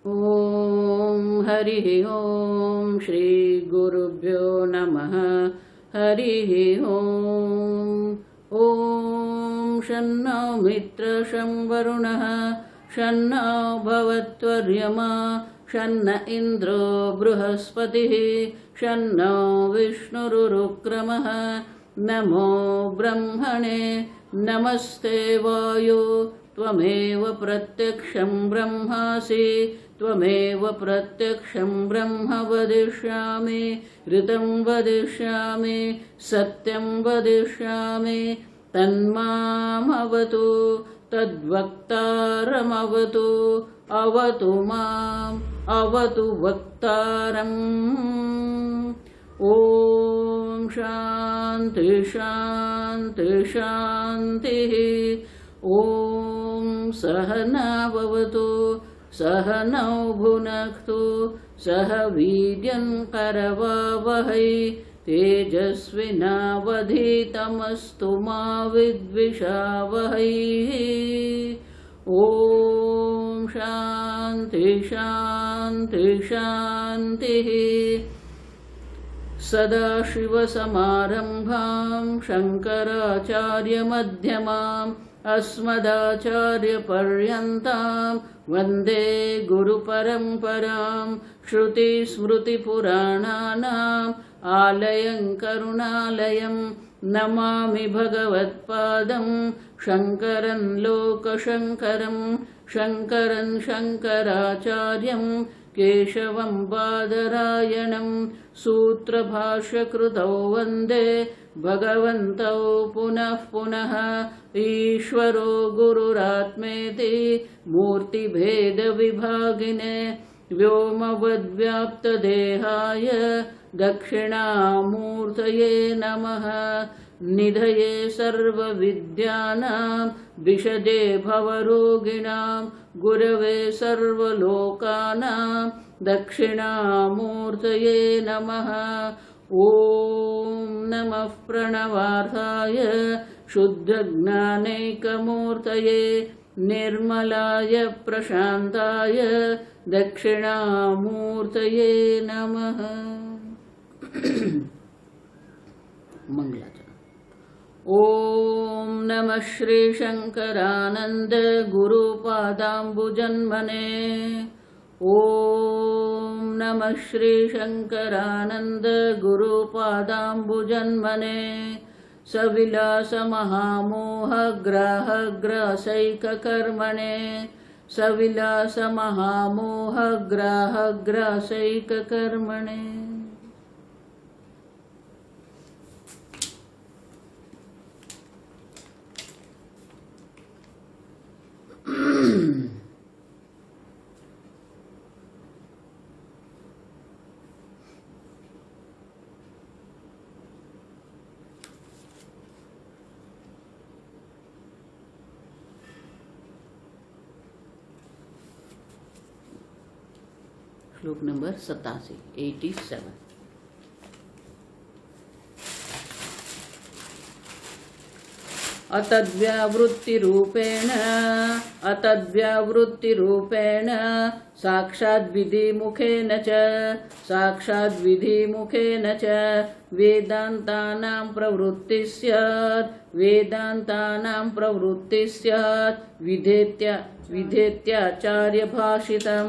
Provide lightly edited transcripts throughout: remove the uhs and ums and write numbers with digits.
ॐ हरिः ॐ श्री गुरुभ्यो नमः। हरिः ॐ। ॐ शन्नो मित्रं शं वरुणः शन्नो भवत्वर्यमा शन्न इन्द्रो बृहस्पतिः शन्नो विष्णुरुक्रमः। नमो ब्रह्मणे नमस्ते वायो त्वमेव प्रत्यक्षं ब्रह्मासि त्वमेव प्रत्यक्षं ब्रह्म वदिष्यामि ऋतं वदिष्यामि सत्यं वदिष्यामि तन्मामवतु तद्वक्तारमवतु अवतु माम् अवतु वक्तारम्। ॐ शान्ति शान्ति शान्तिः। ॐ सहना भवतु सहनौ भुनक्तु सह वीर्यं करवावहै तेजस्विनावधीतमस्तु मा विद्विषावहै। ॐ शान्ति शान्ति शान्तिः। सदाशिवसमारम्भां शङ्कराचार्यमध्यमाम् अस्मदाचार्यपर्यन्तां वन्दे गुरुपरम्परां। श्रुतिस्मृतिपुराणानाम् आलयं करुणालयं नमामि भगवत्पादं शङ्करं लोकशङ्करं शङ्करं शङ्कराचार्यं केशवं बादरायणं। सूत्रभाष्यकृतौ वन्दे भगवन्तौ पुनः पुनः। ईश्वरो गुरुरात्मेति मूर्तिभेदविभागिने व्योमवद्व्याप्तदेहाय दक्षिणामूर्तये नमः। निधये सर्वविद्यानां विशदे भवरोगिणां गुरवे सर्वलोकानां दक्षिणामूर्तये नमः। ॐ नमः प्रणवार्थाय शुद्धज्ञानैकमूर्तये निर्मलाय प्रशान्ताय दक्षिणामूर्तये नमः। मंगलाचरण। ॐ नमः श्रीशङ्करानन्द गुरुपादाम्बुजन्मने। ॐ नमः श्रीशङ्करानन्द गुरुपादाम्बुजन्मने। सविलासमहामोहग्राहग्रासैककर्मणे सविलासमहामोहग्राहग्रासैककर्मणे। श्लोक नंबर 87 87। अतद्व्यावृत्तिरूपेण साक्षाद्विधिमुखेन च वेदान्तानां प्रवृत्तिः स्यात् विधेत्याचार्यभाषितं।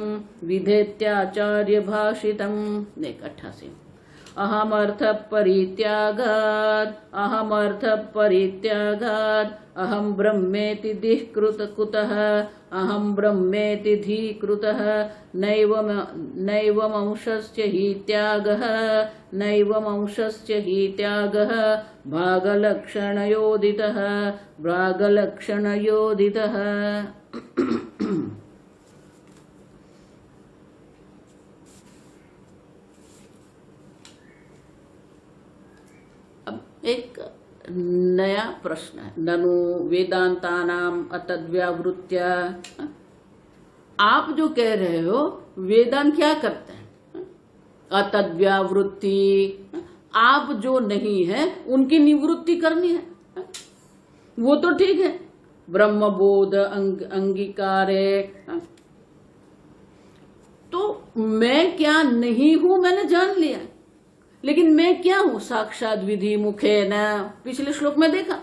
88। अहमर्थपरित्यागात् अहं ब्रह्मेति धिः कुतः अहं ब्रह्मेति धीकृतः नैवमंशस्य हि त्यागः भागलक्षणयोदितः। एक नया प्रश्न है। ननु वेदांतानाम अतद्व्यावृत्त्या। आप जो कह रहे हो वेदांत क्या करते हैं? अतद्व्यावृत्ति, आप जो नहीं है उनकी निवृत्ति करनी है। वो तो ठीक है, ब्रह्मबोध अंगीकारे मैं क्या नहीं हूं मैंने जान लिया, लेकिन मैं क्या हूं साक्षात विधि मुखे न, पिछले श्लोक में देखा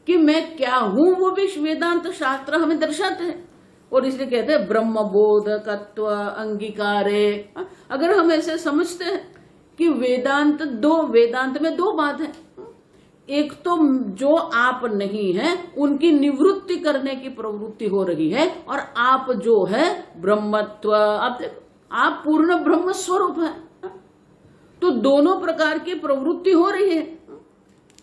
कि मैं क्या हूं वो भी वेदांत शास्त्र हमें दर्शाते हैं। और इसलिए कहते हैं ब्रह्म बोधकत्व अंगीकारे। अगर हम ऐसे समझते हैं कि वेदांत में दो बात है, एक तो जो आप नहीं है उनकी निवृत्ति करने की प्रवृत्ति हो रही है, और आप जो है ब्रह्मत्व, आप देखो आप पूर्ण ब्रह्म स्वरूप है, तो दोनों प्रकार की प्रवृत्ति हो रही है।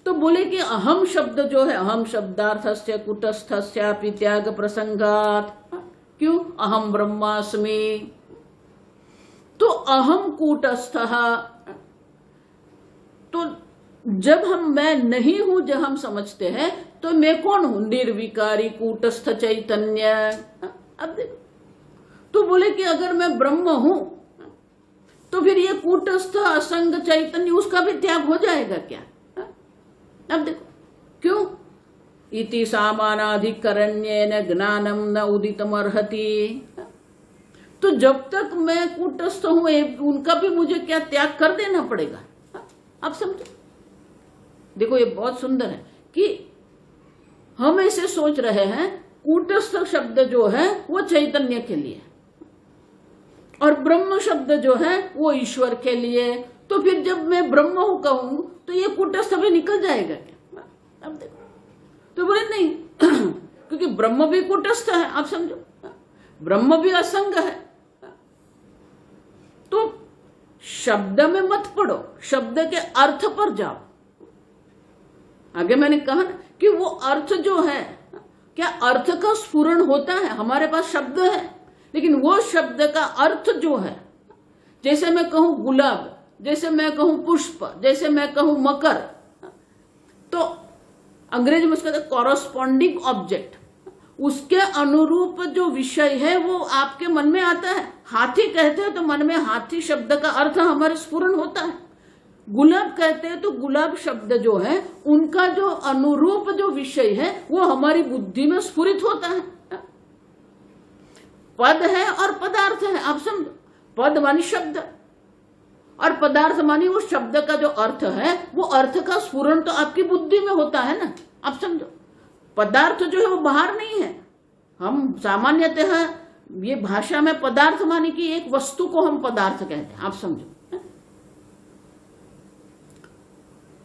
तो बोले कि अहम शब्द जो है, अहम शब्दार्थस्य कुटस्थस्यापि त्याग प्रसंगात, क्यों अहम ब्रह्मास्मि, तो अहम कूटस्थः, तो जब मैं नहीं हूं जब हम समझते हैं तो मैं कौन हूं, निर्विकारी कूटस्थ चैतन्य। अब देखो, तो बोले कि अगर मैं ब्रह्म हूं तो फिर ये कूटस्थ असंग चैतन्य उसका भी त्याग हो जाएगा क्या? अब देखो क्यों, इति सामानाधिकरण्येन ज्ञानम न उदितम अर्हति, तो जब तक मैं कूटस्थ हूं उनका भी मुझे क्या त्याग कर देना पड़ेगा? आप समझो, देखो ये बहुत सुंदर है कि हम ऐसे सोच रहे हैं कूटस्थ शब्द जो है वो चैतन्य के लिए और ब्रह्म शब्द जो है वो ईश्वर के लिए, तो फिर जब मैं ब्रह्म हूं कहूं तो ये कूटस्थ भी निकल जाएगा क्या? अब देखो, तो बोले नहीं क्योंकि ब्रह्म भी कूटस्थ है, आप समझो ब्रह्म भी असंग है। तो शब्द में मत पढ़ो, शब्द के अर्थ पर जाओ। आगे मैंने कहा ना कि वो अर्थ जो है, क्या अर्थ का स्फुरण होता है? हमारे पास शब्द है, लेकिन वो शब्द का अर्थ जो है, जैसे मैं कहूं गुलाब, जैसे मैं कहूं पुष्प, जैसे मैं कहूं मकर, तो अंग्रेजी में उसका कॉरस्पॉन्डिंग ऑब्जेक्ट, उसके अनुरूप जो विषय है वो आपके मन में आता है। हाथी कहते हैं तो मन में हाथी शब्द का अर्थ हमारे स्फुरण होता है। गुलाब कहते हैं तो गुलाब शब्द जो है उनका जो अनुरूप जो विषय है वो हमारी बुद्धि में स्फुरित होता है। पद है और पदार्थ है, आप समझो, पद मानी शब्द और पदार्थ मानी वो शब्द का जो अर्थ है, वो अर्थ का स्फुरण तो आपकी बुद्धि में होता है ना, आप समझो। पदार्थ जो है वो बाहर नहीं है, हम सामान्यतः ये भाषा में पदार्थ माने कि एक वस्तु को हम पदार्थ कहते हैं, आप समझो।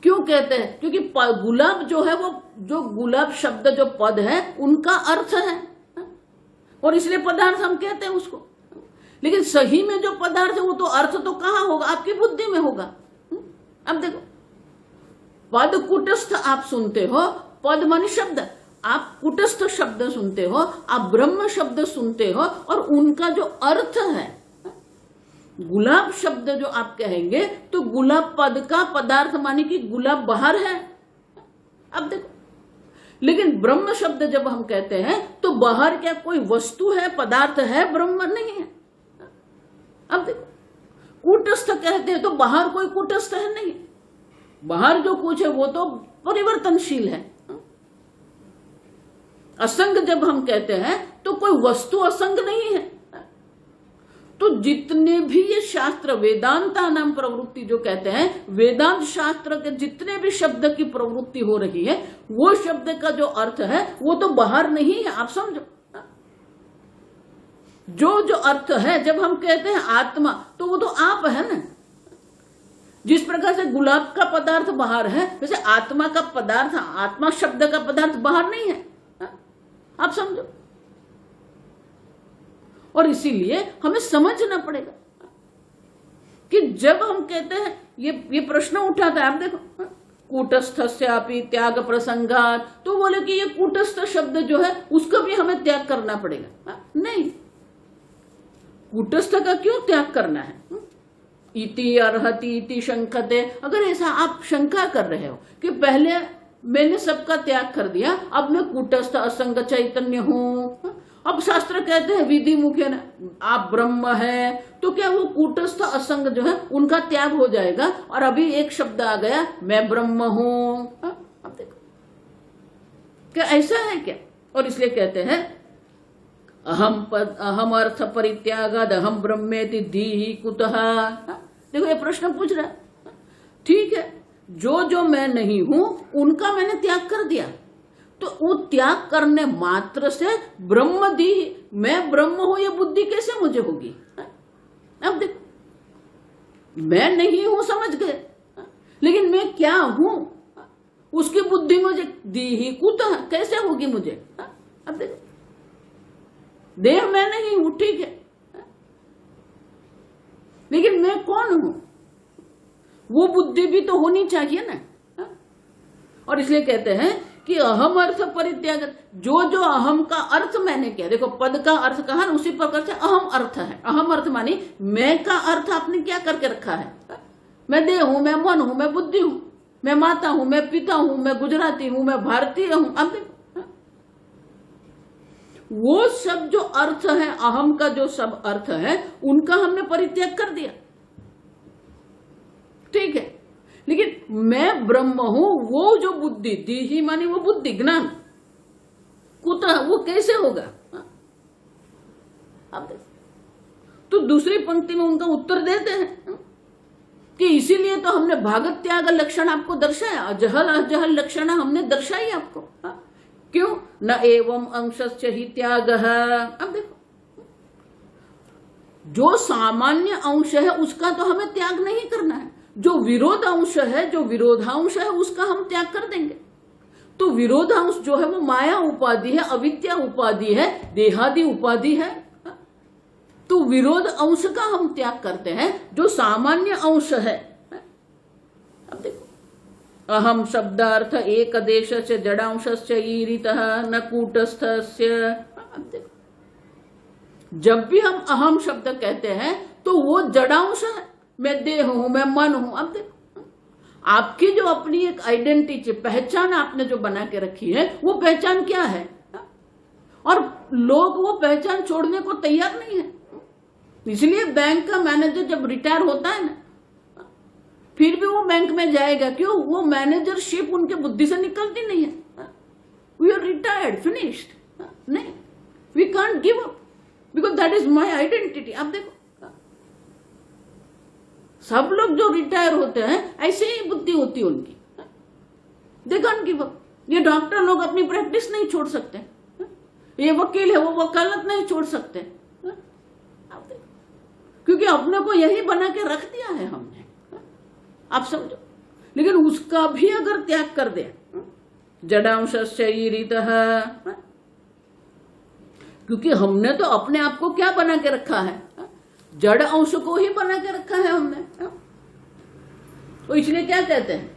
क्यों कहते हैं? क्योंकि गुलाब जो है वो जो गुलाब शब्द जो पद है उनका अर्थ है और इसलिए पदार्थ हम कहते हैं उसको। लेकिन सही में जो पदार्थ है वो तो अर्थ तो कहां होगा? आपकी बुद्धि में होगा। अब देखो, पद कुटस्थ आप सुनते हो, पद मानी शब्द, आप कुटस्थ शब्द सुनते हो, आप ब्रह्म शब्द सुनते हो, और उनका जो अर्थ है, गुलाब शब्द जो आप कहेंगे तो गुलाब पद का पदार्थ माने कि गुलाब बाहर है। अब देखो, लेकिन ब्रह्म शब्द जब हम कहते हैं तो बाहर क्या कोई वस्तु है, पदार्थ है, ब्रह्म नहीं है। अब देखो, कूटस्थ कहते हैं तो बाहर कोई कूटस्थ है नहीं, बाहर जो कुछ है वो तो परिवर्तनशील है। असंग जब हम कहते हैं तो कोई वस्तु असंग नहीं है। तो जितने भी ये शास्त्र वेदांता नाम प्रवृत्ति जो कहते हैं, वेदांत शास्त्र के जितने भी शब्द की प्रवृत्ति हो रही है वो शब्द का जो अर्थ है वो तो बाहर नहीं है, आप समझो। जो अर्थ है, जब हम कहते हैं आत्मा तो वो तो आप है ना। जिस प्रकार से गुलाब का पदार्थ बाहर है वैसे आत्मा का पदार्थ, आत्मा शब्द का पदार्थ बाहर नहीं है, आप समझो। और इसीलिए हमें समझना पड़ेगा कि जब हम कहते हैं ये प्रश्न उठाता है, आप देखो कूटस्थस्यापि त्याग प्रसंगात, तो बोले कि ये कूटस्थ शब्द जो है उसका भी हमें त्याग करना पड़ेगा। नहीं, कूटस्थ का क्यों त्याग करना है? इति अर्हति इति शंकते, अगर ऐसा आप शंका कर रहे हो कि पहले मैंने सबका त्याग कर दिया, अब मैं कूटस्थ असंग चैतन्य हूं, अब शास्त्र कहते हैं विधि मुखे न आप ब्रह्म है, तो क्या वो कूटस्थ असंग जो है उनका त्याग हो जाएगा और अभी एक शब्द आ गया मैं ब्रह्म हूं? अब देखो, क्या ऐसा है क्या? और इसलिए कहते हैं अहम अर्थ परित्यागाद अहम ब्रह्मेति धीहि कुतः। देखो ये प्रश्न पूछ रहा है। ठीक है, जो जो मैं नहीं हूं उनका मैंने त्याग कर दिया, तो वो त्याग करने मात्र से ब्रह्म दी, मैं ब्रह्म हूं ये बुद्धि कैसे मुझे होगी? अब देखो, मैं नहीं हूं समझ गए, लेकिन मैं क्या हूं उसकी बुद्धि मुझे दी ही कुतः कैसे होगी मुझे? अब देखो, देह मैं नहीं हूं, ठीक है, लेकिन मैं कौन हूं वो बुद्धि भी तो होनी चाहिए ना। और इसलिए कहते हैं कि अहम अर्थ परित्याग, जो जो अहम का अर्थ मैंने किया, देखो पद का अर्थ कहा ना, उसी प्रकार से अहम अर्थ है। अहम अर्थ मानी मैं का अर्थ आपने क्या करके रखा है? मैं देह हूं, मैं मन हूं, मैं बुद्धि हूं, मैं माता हूं, मैं पिता हूं, मैं गुजराती हूं, मैं भारतीय हूं। अब देखो, वो सब जो अर्थ है, अहम का जो सब अर्थ है, उनका हमने परित्याग कर दिया, ठीक है, लेकिन मैं ब्रह्म हूं वो जो बुद्धि दी ही मानी वो बुद्धि ज्ञान कुतः वो कैसे होगा? अब देखो, तो दूसरी पंक्ति में उनका उत्तर देते हैं कि इसीलिए तो हमने भागत त्याग लक्षण आपको दर्शाया, अजहल अजहल लक्षण हमने दर्शाई आपको। क्यों? न एवं अंशस्य ही त्याग। अब देखो, जो सामान्य अंश है उसका तो हमें त्याग नहीं करना है, जो विरोध अंश है, जो विरोधांश है, उसका हम त्याग कर देंगे। तो विरोधांश जो है वो माया उपाधि है, अविद्या उपाधि है, देहादि उपाधि है। तो विरोध अंश का हम त्याग करते हैं, जो सामान्य अंश है। अब देखो, अहम शब्दार्थ एक देश से जड़ांशस्य ईरितः न कूटस्थस्य। अब देखो, जब भी हम अहम शब्द कहते हैं तो वो जड़ांश है, मैं देह हूं, मैं मन हूं। अब देखो, आपकी जो अपनी एक आइडेंटिटी, पहचान आपने जो बना के रखी है, वो पहचान क्या है? और लोग वो पहचान छोड़ने को तैयार नहीं है। इसलिए बैंक का मैनेजर जब रिटायर होता है ना, फिर भी वो बैंक में जाएगा। क्यों? वो मैनेजरशिप उनके बुद्धि से निकलती नहीं है। We are retired, finished. नहीं, we can't give up because that is my identity. आप देखो, सब लोग जो रिटायर होते हैं ऐसे ही बुद्धि होती है उनकी, दे कांट गिव अप। ये डॉक्टर लोग अपनी प्रैक्टिस नहीं छोड़ सकते, ये वकील है वो वकालत नहीं छोड़ सकते, क्योंकि अपने को यही बना के रख दिया है हमने। आप समझो, लेकिन उसका भी अगर त्याग कर दे, जडांशस्य ईरितः, क्योंकि हमने तो अपने आप को क्या बना के रखा है? जड़ अंश को ही बना के रखा है हमने। तो इसलिए क्या कहते हैं?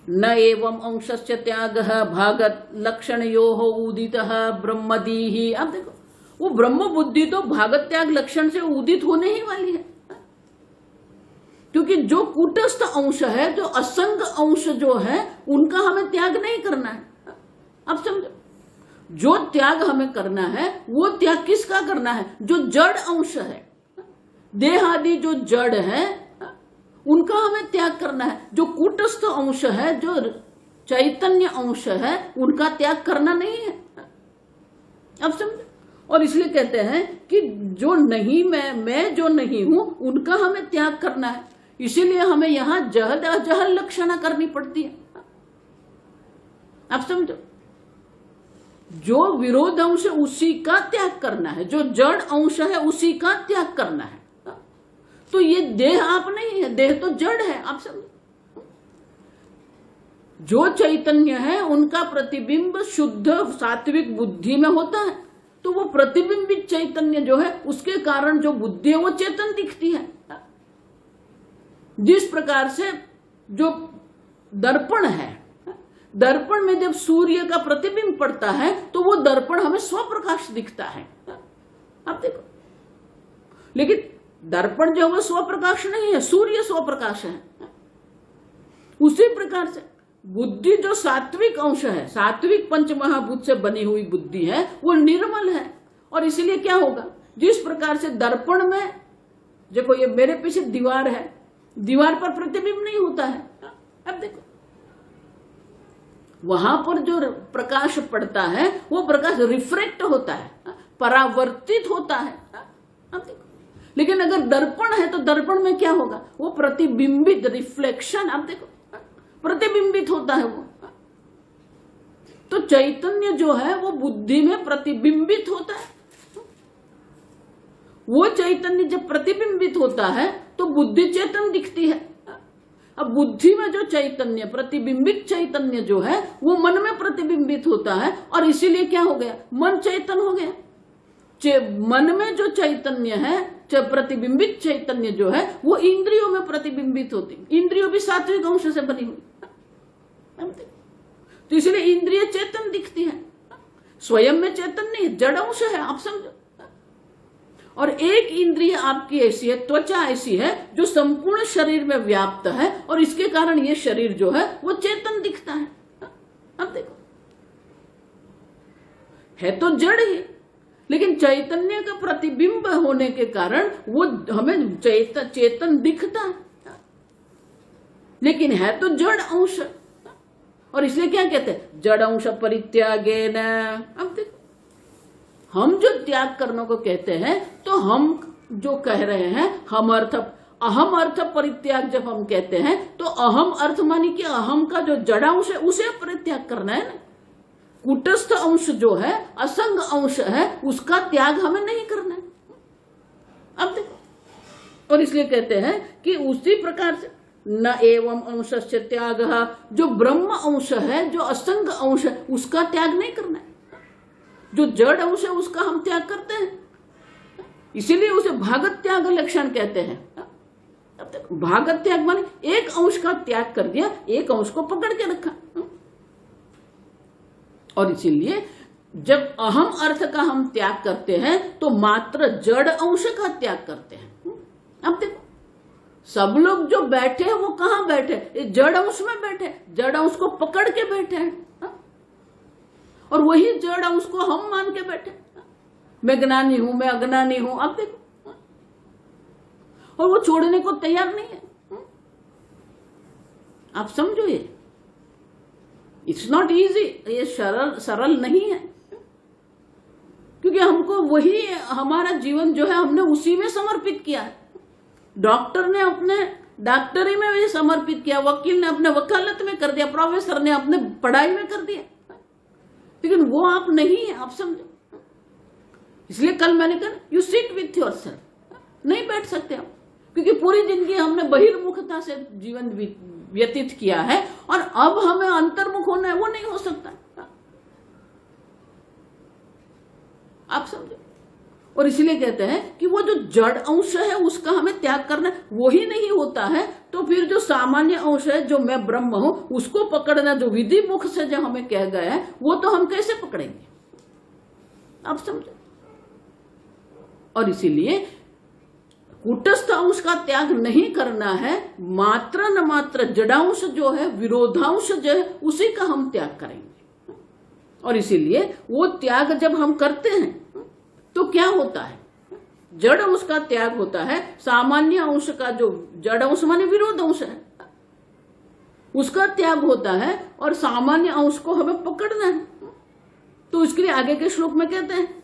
न एवं अंशस्य त्यागः भागत लक्षणयोः उदितः ब्रह्मदीहि। अब देखो, वो ब्रह्म बुद्धि तो भागत त्याग लक्षण से उदित होने ही वाली है, क्योंकि जो कूटस्थ अंश है, जो असंग अंश जो है, उनका हमें त्याग नहीं करना है। अब समझो, जो त्याग हमें करना है वो त्याग किसका करना है? जो जड़ अंश है, देह आदि जो जड़ है, उनका हमें त्याग करना है। जो कूटस्थ अंश है, जो चैतन्य अंश है, उनका त्याग करना नहीं है। अब समझो, और इसलिए कहते हैं कि जो नहीं मैं जो नहीं हूं, उनका हमें त्याग करना है। इसीलिए हमें यहां जहल अजहल लक्षणा करनी पड़ती है। आप समझो, जो विरोध अंश है उसी का त्याग करना है, जो जड़ अंश है उसी का त्याग करना है। तो ये देह आप नहीं है, देह तो जड़ है। आप समझो, जो चैतन्य है उनका प्रतिबिंब शुद्ध सात्विक बुद्धि में होता है, तो वो प्रतिबिंबित चैतन्य जो है उसके कारण जो बुद्धि है वो चेतन दिखती है। जिस प्रकार से जो दर्पण है, दर्पण में जब सूर्य का प्रतिबिंब पड़ता है तो वो दर्पण हमें स्वप्रकाश दिखता है। आप देखो, लेकिन दर्पण जो है स्वप्रकाश नहीं है, सूर्य स्वप्रकाश है। उसी प्रकार से बुद्धि जो सात्विक अंश है, सात्विक पंचमहाभूत से बनी हुई बुद्धि है, वो निर्मल है। और इसलिए क्या होगा, जिस प्रकार से दर्पण में देखो, ये मेरे पीछे दीवार है, दीवार पर प्रतिबिंब नहीं होता है। अब देखो, वहां पर जो प्रकाश पड़ता है वो प्रकाश रिफ्रेक्ट होता है, परावर्तित होता है। अब देखो, लेकिन अगर दर्पण है तो दर्पण में क्या होगा, वो प्रतिबिंबित, रिफ्लेक्शन, आप देखो प्रतिबिंबित होता है वो। तो चैतन्य जो है वो बुद्धि में प्रतिबिंबित होता है। वो चैतन्य जब प्रतिबिंबित होता है तो बुद्धि चेतन दिखती है। अब बुद्धि में जो चैतन्य, प्रतिबिंबित चैतन्य जो है वो मन में प्रतिबिंबित होता है, और इसीलिए क्या हो गया, मन चैतन हो गया। मन में जो चैतन्य है, प्रतिबिंबित चैतन्य जो है वो इंद्रियों में प्रतिबिंबित होती। इंद्रियों भी सात्विक अंश से बनी हुई, तो इसलिए इंद्रिय चेतन दिखती है, स्वयं में चेतन नहीं, जड़ अंश है, आप समझो। और एक इंद्रिय आपकी ऐसी है, त्वचा ऐसी है जो संपूर्ण शरीर में व्याप्त है, और इसके कारण ये शरीर जो है वो चेतन दिखता है। अब देखो, है तो जड़ ही, लेकिन चैतन्य का प्रतिबिंब होने के कारण वो हमें चेतन दिखता है, लेकिन है तो जड़ अंश। और इसलिए क्या कहते हैं, जड़ अंश परित्यागेन। अब देखो, हम जो त्याग करने को कहते हैं, तो हम जो कह रहे हैं, हम अर्थ, अहम अर्थ परित्याग जब हम कहते हैं, तो अहम अर्थ मानी कि अहम का जो जड़ अंश है उसे परित्याग करना है ना। कूटस्थ अंश जो है, असंग अंश है, उसका त्याग हमें नहीं करना है। अब देखो, और इसलिए कहते हैं कि उसी प्रकार से न एवं अंशस्य त्याग, जो ब्रह्म अंश है, जो असंग अंश है, उसका त्याग नहीं करना है। जो जड़ अंश है उसका हम त्याग करते हैं, इसीलिए उसे भागत त्याग लक्षण कहते हैं। अब तक भागत त्याग माने एक अंश का त्याग कर दिया, एक अंश को पकड़ के रखा। और इसीलिए जब अहम अर्थ का हम त्याग करते हैं तो मात्र जड़ अंश का त्याग करते हैं। अब देखो, सब लोग जो बैठे हैं वो कहां बैठे, जड़ अंश में बैठे, जड़ अंश को पकड़ के बैठे हैं, और वही जड़ अंश को हम मान के बैठे, मैं ज्ञानी हूं, मैं अज्ञानी हूं। अब देखो, और वो छोड़ने को तैयार नहीं है। आप समझो, ये इट्स नॉट इजी, ये सरल नहीं है, क्योंकि हमको वही, हमारा जीवन जो है हमने उसी में समर्पित किया है। डॉक्टर ने अपने डॉक्टरी में भी समर्पित किया, वकील ने अपने वकालत में कर दिया, प्रोफेसर ने अपने पढ़ाई में कर दिया, लेकिन वो आप नहीं है, आप समझो। इसलिए कल मैंने कहा, यू सिट विथ योरसेल्फ, नहीं बैठ सकते हम, क्योंकि पूरी जिंदगी हमने बहिर्मुखता से जीवन व्यतीत किया है, और अब हमें अंतर्मुख होना है, वो नहीं हो सकता। आप समझो। और इसलिए कहते हैं कि वो जो जड़ अंश है उसका हमें त्याग करना, वो ही नहीं होता है, तो फिर जो सामान्य अंश है, जो मैं ब्रह्म हूं, उसको पकड़ना, जो विधि मुख से जो हमें कह गया है, वो तो हम कैसे पकड़ेंगे, आप समझो। और इसीलिए कूटस्थ अंश का त्याग नहीं करना है, मात्र न मात्र जड़ांश जो है, विरोधांश जो है, उसी का हम त्याग करेंगे। और इसीलिए वो त्याग जब हम करते हैं तो क्या होता है, जड़ अंश का त्याग होता है, सामान्य अंश का, जो जड़ अंश माने विरोध अंश है, उसका त्याग होता है, और सामान्य अंश को हमें पकड़ना है। तो इसके लिए आगे के श्लोक में कहते हैं,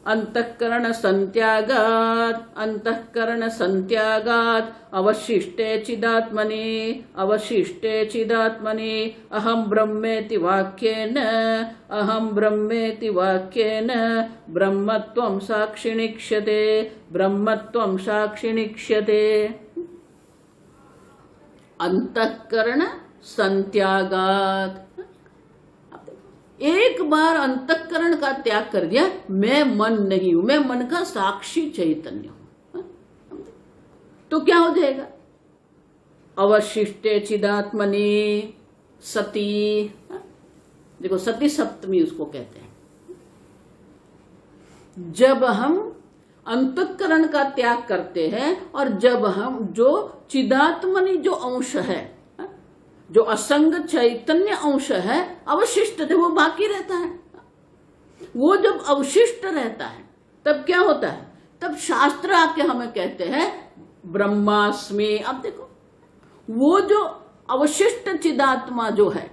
अंतःकरण संत्यागात्, अंतःकरण संत्यागात् अवशिष्टे चिदात्मनि, अवशिष्टे चिदात्मनि अहम ब्रह्मेति वाक्येन, अहम ब्रह्मेति वाक्येन ब्रह्मत्वं साक्षिणीक्ष्यते, ब्रह्मत्वं साक्षिणीक्ष्यते। अंतःकरण संत्यागात्, एक बार अंतःकरण का त्याग कर दिया, मैं मन नहीं हूं, मैं मन का साक्षी चैतन्य हूं, तो क्या हो जाएगा, अवशिष्टे चिदात्मनि सती। देखो, सती सप्तमी उसको कहते हैं। जब हम अंतःकरण का त्याग करते हैं, और जब हम जो चिदात्मनि जो अंश है, जो असंग चैतन्य अंश है, अवशिष्ट थे, वो बाकी रहता है। वो जब अवशिष्ट रहता है तब क्या होता है, तब शास्त्र आके हमें कहते हैं ब्रह्मास्मि। अब देखो, वो जो अवशिष्ट चिदात्मा जो है,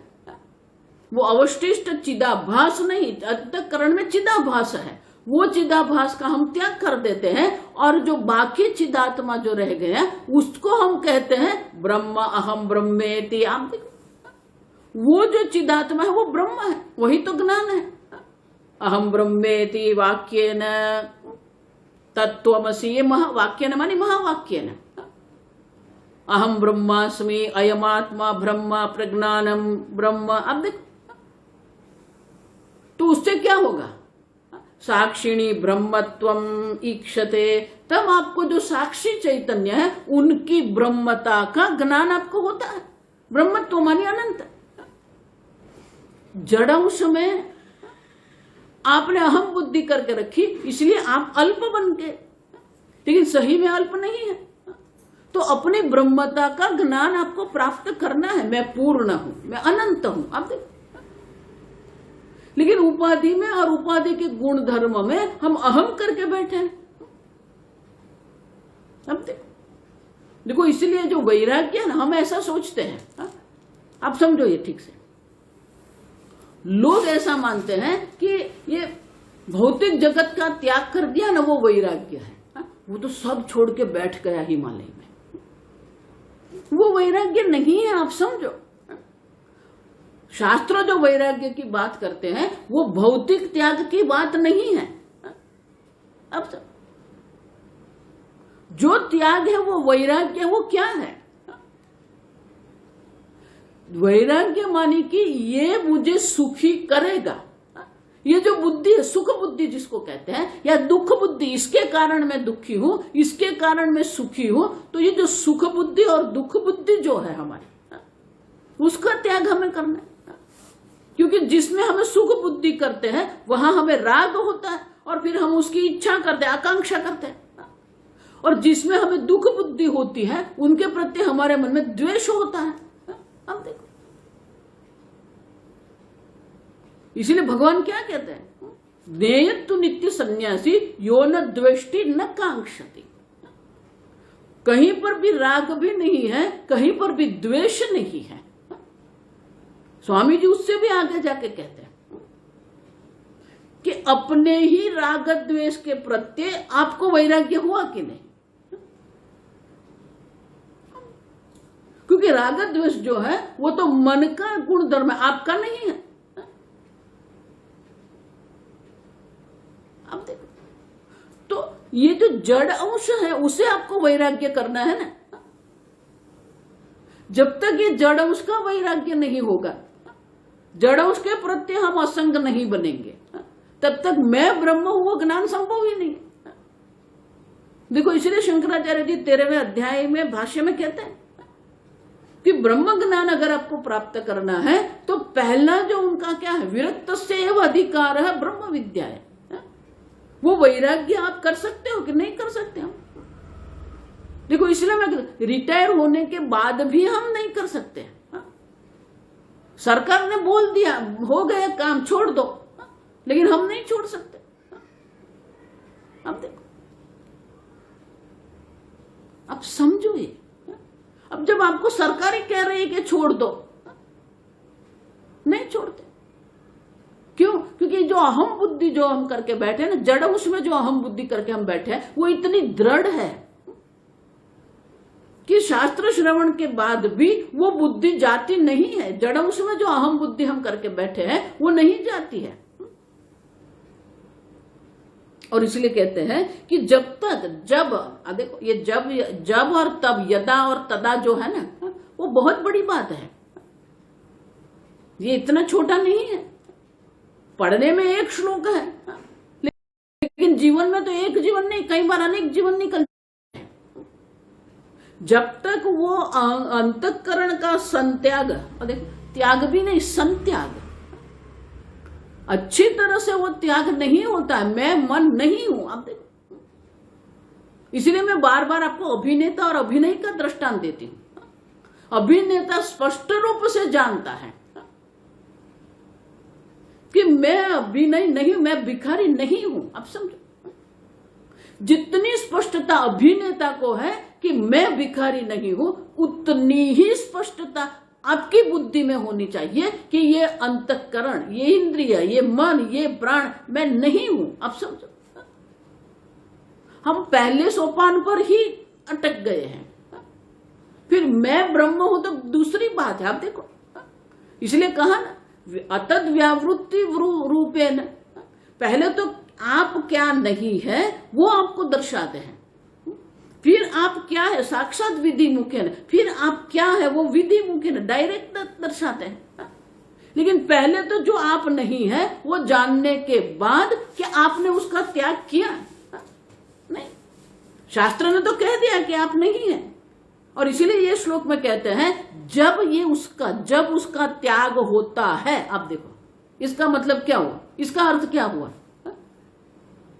वो अवशिष्ट चिदाभास नहीं, अंतःकरण में चिदाभास है, वो चिदाभास का हम त्याग कर देते हैं और जो बाकी चिदात्मा जो रह गए हैं उसको हम कहते हैं ब्रह्म अहम ब्रह्मेति। आप देखो, वो जो चिदात्मा है वो ब्रह्म है, वही तो ज्ञान है। अहम ब्रह्मेति वाक्येन तत्त्वमसि, ये वाक्येन माने महावाक्येन। अहम ब्रह्मास्मि, अयमात्मा ब्रह्म, प्रज्ञानम ब्रह्म। अब देखो, तो उससे क्या होगा? साक्षिणी ब्रह्मत्वम ईक्षते, तब आपको जो साक्षी चैतन्य है उनकी ब्रह्मता का ज्ञान आपको होता है। ब्रह्मत्व मानी अनंत। जड़ अंश में आपने अहम बुद्धि करके रखी, इसलिए आप अल्प बन गए, लेकिन सही में अल्प नहीं है। तो अपनी ब्रह्मता का ज्ञान आपको प्राप्त करना है। मैं पूर्ण हूं, मैं अनंत हूं। आप देखो, लेकिन उपाधि में और उपाधि के गुण धर्म में हम अहम करके बैठे हैं। अब देखो, इसलिए जो वैराग्य है ना, हम ऐसा सोचते हैं, आप समझो ये ठीक से। लोग ऐसा मानते हैं कि ये भौतिक जगत का त्याग कर दिया ना, वो वैराग्य है। वो तो सब छोड़ के बैठ गया हिमालय में। वो वैराग्य नहीं है, आप समझो। शास्त्र जो वैराग्य की बात करते हैं वो भौतिक त्याग की बात नहीं है। अब जो त्याग है वो वैराग्य, वो क्या है? वैराग्य मानी कि ये मुझे सुखी करेगा। ये जो बुद्धि है, सुख बुद्धि जिसको कहते हैं, या दुख बुद्धि, इसके कारण मैं दुखी हूं, इसके कारण मैं सुखी हूं। तो ये जो सुख बुद्धि और दुख बुद्धि जो है हमारी, उसका त्याग हमें करना है। क्योंकि जिसमें हमें सुख बुद्धि करते हैं वहां हमें राग होता है और फिर हम उसकी इच्छा करते हैं, आकांक्षा करते हैं। और जिसमें हमें दुख बुद्धि होती है उनके प्रति हमारे मन में द्वेष होता है। अब देखो, इसीलिए भगवान क्या कहते हैं? ज्ञेयत्तु नित्य सन्यासी यो न द्वेष्टि न कांक्षति। कहीं पर भी राग भी नहीं है, कहीं पर भी द्वेष नहीं है। स्वामी जी उससे भी आगे जाके कहते हैं कि अपने ही राग द्वेष के प्रति आपको वैराग्य हुआ कि नहीं? क्योंकि राग द्वेष जो है वो तो मन का गुण धर्म है, आपका नहीं है। अब देखो, तो ये जो जड़ अंश है उसे आपको वैराग्य करना है ना। जब तक ये जड़ अंश का वैराग्य नहीं होगा, जड़ अंश के प्रति हम असंग नहीं बनेंगे, तब तक मैं ब्रह्म हूं वो ज्ञान संभव ही नहीं। देखो, इसलिए शंकराचार्य जी 13वें अध्याय में भाष्य में कहते हैं कि ब्रह्म ज्ञान अगर आपको प्राप्त करना है तो पहला जो उनका क्या है, विरक्तस्य एव अधिकार है ब्रह्म विद्या है। वो वैराग्य आप कर सकते हो कि नहीं कर सकते हो? देखो, इसलिए मैं रिटायर होने के बाद भी हम नहीं कर सकते। सरकार ने बोल दिया हो गया काम, छोड़ दो, लेकिन हम नहीं छोड़ सकते। अब देखो, अब समझो ये। अब जब आपको सरकार ही कह रही है कि छोड़ दो, नहीं छोड़ते। क्यों? क्योंकि जो अहम बुद्धि जो हम करके बैठे ना, जड़ उसमें जो अहम बुद्धि करके हम बैठे हैं वो इतनी दृढ़ है कि शास्त्र श्रवण के बाद भी वो बुद्धि जाती नहीं है। जड़ उसमें जो अहम बुद्धि हम करके बैठे हैं वो नहीं जाती है। और इसलिए कहते हैं कि जब तक, जब देखो, ये जब और तब, यदा और तदा जो है ना, वो बहुत बड़ी बात है। ये इतना छोटा नहीं है। पढ़ने में एक श्लोक है, लेकिन जीवन में तो एक जीवन नहीं, कई बार अनेक जीवन निकलते हैं। जब तक वो अंतःकरण का संत्याग, देखो, त्याग भी नहीं, संत्याग अच्छी तरह से वो त्याग नहीं होता है। मैं मन नहीं हूं। आप देखो, इसलिए मैं बार बार आपको अभिनेता और अभिनय का दृष्टांत देती हूं। अभिनेता स्पष्ट रूप से जानता है कि मैं अभिनय नहीं, मैं भिखारी नहीं हूं। अब समझो, जितनी स्पष्टता अभिनेता को है कि मैं भिखारी नहीं हूं, उतनी ही स्पष्टता आपकी बुद्धि में होनी चाहिए कि ये अंतःकरण, ये इंद्रिय, ये मन, ये प्राण मैं नहीं हूं। अब समझो, हम पहले सोपान पर ही अटक गए हैं। फिर मैं ब्रह्म हूं तो दूसरी बात है। आप देखो, इसलिए कहा ना अतद व्यावृत्ति रूपेण, पहले तो आप क्या नहीं है वो आपको दर्शाते हैं, फिर आप क्या है साक्षात विधि मुखेन, फिर आप क्या है वो विधि मुखेन डायरेक्ट दर्शाते हैं। लेकिन पहले तो जो आप नहीं है वो जानने के बाद क्या आपने उसका त्याग किया? नहीं, शास्त्र ने तो कह दिया कि आप नहीं है। और इसीलिए ये श्लोक में कहते हैं जब उसका त्याग होता है। आप देखो इसका मतलब क्या हुआ, इसका अर्थ क्या हुआ?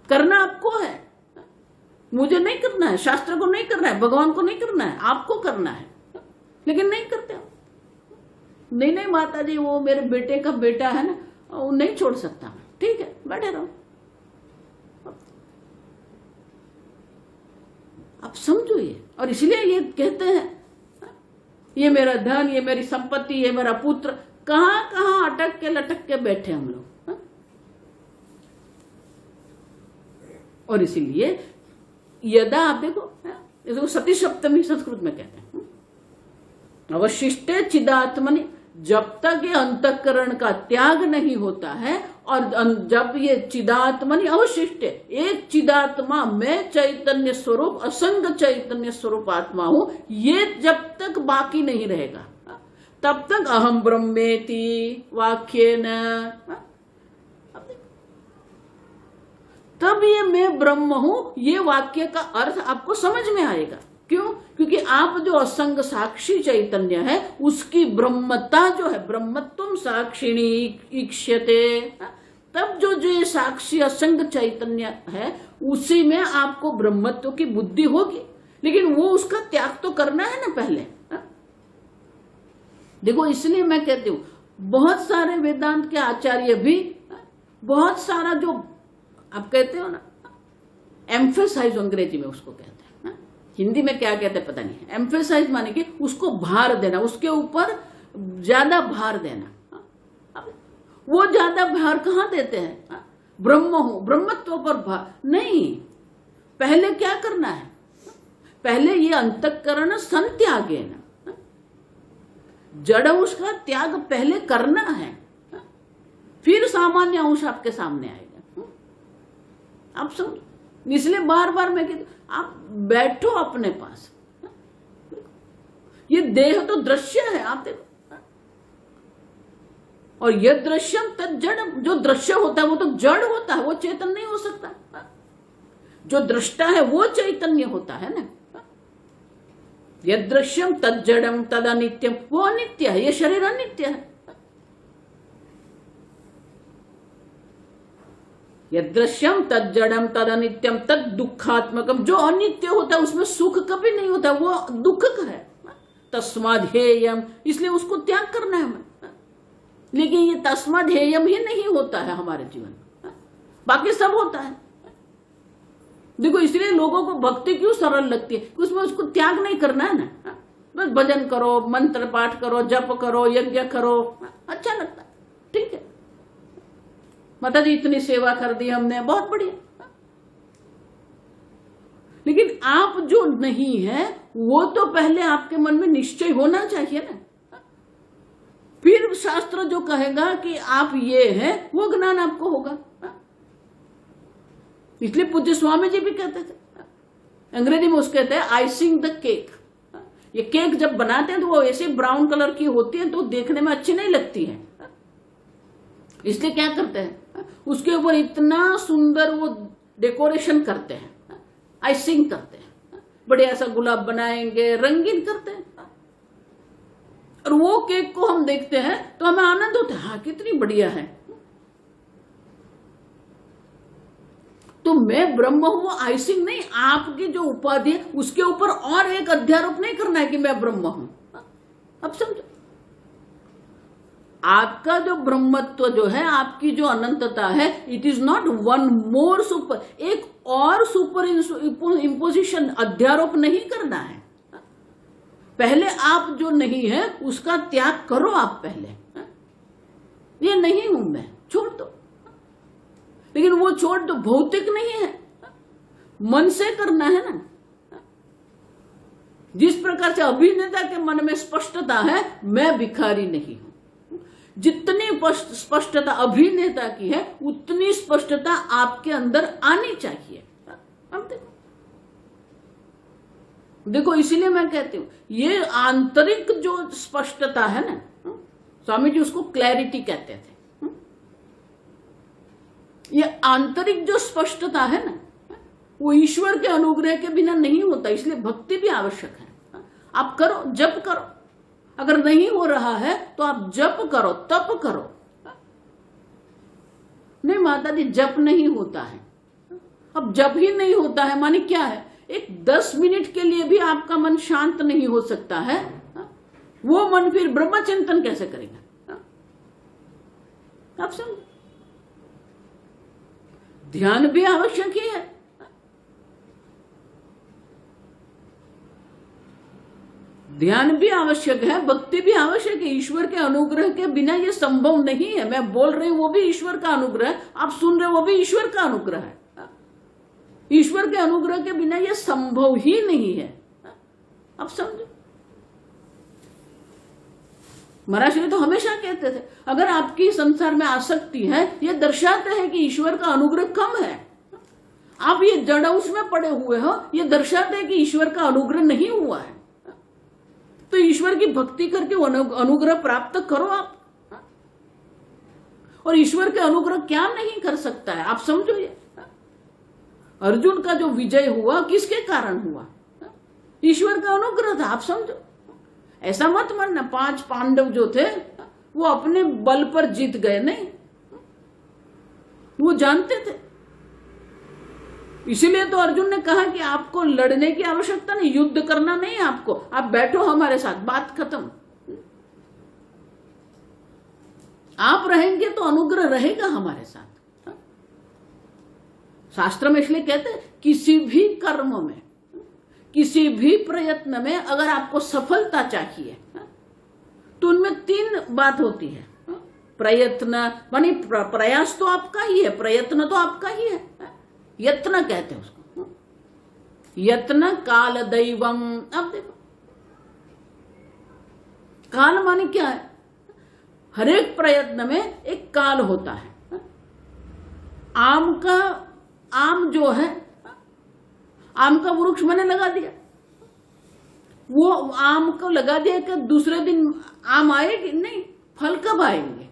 करना आपको है, मुझे नहीं करना है, शास्त्र को नहीं करना है, भगवान को नहीं करना है, आपको करना है, लेकिन नहीं करते हो। नहीं माता जी वो मेरे बेटे का बेटा है ना, वो नहीं छोड़ सकता मैं, ठीक है बैठे रहो। आप समझो ये। और इसलिए ये कहते हैं ये मेरा धन, ये मेरी संपत्ति, ये मेरा पुत्र, कहां कहां अटक के लटक के बैठे हम लोग। और इसीलिए यदा आप देखो इसको सती सप्तमी संस्कृत में कहते हैं, अवशिष्टे चिदात्मनि, जब तक ये अंतःकरण का त्याग नहीं होता है और जब ये चिदात्मनि अवशिष्ट, एक चिदात्मा मैं चैतन्य स्वरूप असंग चैतन्य स्वरूप आत्मा हूं, ये जब तक बाकी नहीं रहेगा तब तक अहम ब्रह्मेति वाक्येन, तब ये मैं ब्रह्म हूं ये वाक्य का अर्थ आपको समझ में आएगा। क्यों? क्योंकि आप जो असंग साक्षी चैतन्य है उसकी ब्रह्मता जो है, ब्रह्मत्वम साक्षिणी ईक्ष्यते, तब जो ये साक्षी असंग चैतन्य है उसी में आपको ब्रह्मत्व की बुद्धि होगी। लेकिन वो उसका त्याग तो करना है ना पहले। देखो इसलिए मैं कहती हूं बहुत सारे वेदांत के आचार्य भी बहुत सारा जो आप कहते हो ना एम्फेसाइज, अंग्रेजी में उसको कहते हैं, हिंदी में क्या कहते हैं पता नहीं। एम्फेसाइज माने कि उसको भार देना, उसके ऊपर ज्यादा भार देना। वो ज्यादा भार कहां देते हैं? ब्रह्म हूं, ब्रह्मत्व पर भार नहीं। पहले क्या करना है? पहले ये अंतःकरण संत्यागे ना, जड़ उसका त्याग पहले करना है, फिर सामान्य अंश आपके सामने आएगा। आप समझ, इसलिए बार बार मैं कहती आप बैठो अपने पास। ये देह तो दृश्य है, आप देखो, और यह दृश्यम तद जड़, जो दृश्य होता है वो तो जड़ होता है, वो चेतन नहीं हो सकता। जो दृष्टा है वो चैतन्य होता है ना। यद दृश्यम तद जड़म तद अनित्यम, वो अनित्य है, ये शरीर अनित्य है। यदृश्यम तद जड़म तद अनित्यम तद दुखात्मकम, जो अनित्य होता है उसमें सुख कभी नहीं होता, वो दुखक है। तस्माद्धेयम, इसलिए उसको त्याग करना है हमें। लेकिन ये तस्माद्धेयम ही नहीं होता है हमारे जीवन में, बाकी सब होता है। देखो इसलिए लोगों को भक्ति क्यों सरल लगती है, उसमें उसको त्याग नहीं करना है ना। बस भजन करो, मंत्र पाठ करो, जप करो, यज्ञ करो, अच्छा लगता है, ठीक है। माता जी इतनी सेवा कर दी हमने, बहुत बढ़िया। लेकिन आप जो नहीं है वो तो पहले आपके मन में निश्चय होना चाहिए ना। फिर शास्त्र जो कहेगा कि आप ये हैं वो ज्ञान आपको होगा। इसलिए पूज्य स्वामी जी भी कहते थे, अंग्रेजी में उसको कहते हैं आइसिंग द केक। ये केक जब बनाते हैं तो वो ऐसे ब्राउन कलर की होती है तो देखने में अच्छी नहीं लगती है, इसलिए क्या करते हैं उसके ऊपर इतना सुंदर वो डेकोरेशन करते हैं, आइसिंग करते हैं, बढ़िया सा गुलाब बनाएंगे, रंगीन करते हैं। और वो केक को हम देखते हैं तो हमें आनंद होता है, हाँ कितनी बढ़िया है। तो मैं ब्रह्म हूं, आइसिंग नहीं, आपकी जो उपाधि है उसके ऊपर और एक अध्यारोप नहीं करना है कि मैं ब्रह्म हूं। अब समझो, आपका जो ब्रह्मत्व जो है, आपकी जो अनंतता है, it is not one more super, एक और सुपर इम्पोजिशन, अध्यारोप नहीं करना है। पहले आप जो नहीं है उसका त्याग करो। आप पहले ये नहीं हूं मैं, छोड़ दो। लेकिन वो छोड़ तो भौतिक नहीं है, मन से करना है ना। जिस प्रकार से अभिनेता के मन में स्पष्टता है, मैं भिखारी नहीं हूं, जितनी स्पष्टता अभिनेता की है उतनी स्पष्टता आपके अंदर आनी चाहिए। अब देखो इसीलिए मैं कहती हूं ये आंतरिक जो स्पष्टता है ना, स्वामी जी उसको क्लैरिटी कहते थे। ये आंतरिक जो स्पष्टता है ना, वो ईश्वर के अनुग्रह के बिना नहीं होता, इसलिए भक्ति भी आवश्यक है। आप करो, जप करो, अगर नहीं हो रहा है तो आप जप करो, तप करो। नहीं माता जी जप नहीं होता है, अब जप ही नहीं होता है माने क्या है, एक 10 मिनट के लिए भी आपका मन शांत नहीं हो सकता है, वो मन फिर ब्रह्मचिंतन कैसे करेगा? आप समझो, ध्यान भी आवश्यक ही है। ध्यान भी आवश्यक है, भक्ति भी आवश्यक है। ईश्वर के अनुग्रह के बिना ये संभव नहीं है। मैं बोल रही हूं वो भी ईश्वर का अनुग्रह है, आप सुन रहे हो वो भी ईश्वर का अनुग्रह है। ईश्वर के अनुग्रह के बिना ये संभव ही नहीं है। आप समझो, महाराज श्री तो हमेशा कहते थे अगर आपकी संसार में आसक्ति है, ये दर्शाते हैं कि ईश्वर का अनुग्रह कम है। आप ये जड़ उसमें पड़े हुए हो, ये दर्शाते हैं कि ईश्वर का अनुग्रह नहीं हुआ है। तो ईश्वर की भक्ति करके अनुग्रह प्राप्त करो आप। और ईश्वर के अनुग्रह क्या नहीं कर सकता है, आप समझो। ये अर्जुन का जो विजय हुआ किसके कारण हुआ? ईश्वर का अनुग्रह था, आप समझो। ऐसा मत मानना 5 पांडव जो थे वो अपने बल पर जीत गए, नहीं, वो जानते थे। इसीलिए तो अर्जुन ने कहा कि आपको लड़ने की आवश्यकता नहीं, युद्ध करना नहीं आपको, आप बैठो हमारे साथ, बात खत्म। आप रहेंगे तो अनुग्रह रहेगा हमारे साथ। शास्त्र में इसलिए कहते हैं किसी भी कर्म में, किसी भी प्रयत्न में अगर आपको सफलता चाहिए तो उनमें 3 बात होती है। प्रयत्न मानी प्रयास तो आपका ही है, प्रयत्न तो आपका ही है, यत्न कहते हैं उसको, यत्न काल दैवम। अब देखो काल माने क्या है, हर एक प्रयत्न में एक काल होता है। आम जो है, आम का वृक्ष मैंने लगा दिया, वो आम को लगा दिया कि दूसरे दिन आम आएगी नहीं, फल कब आएंगे,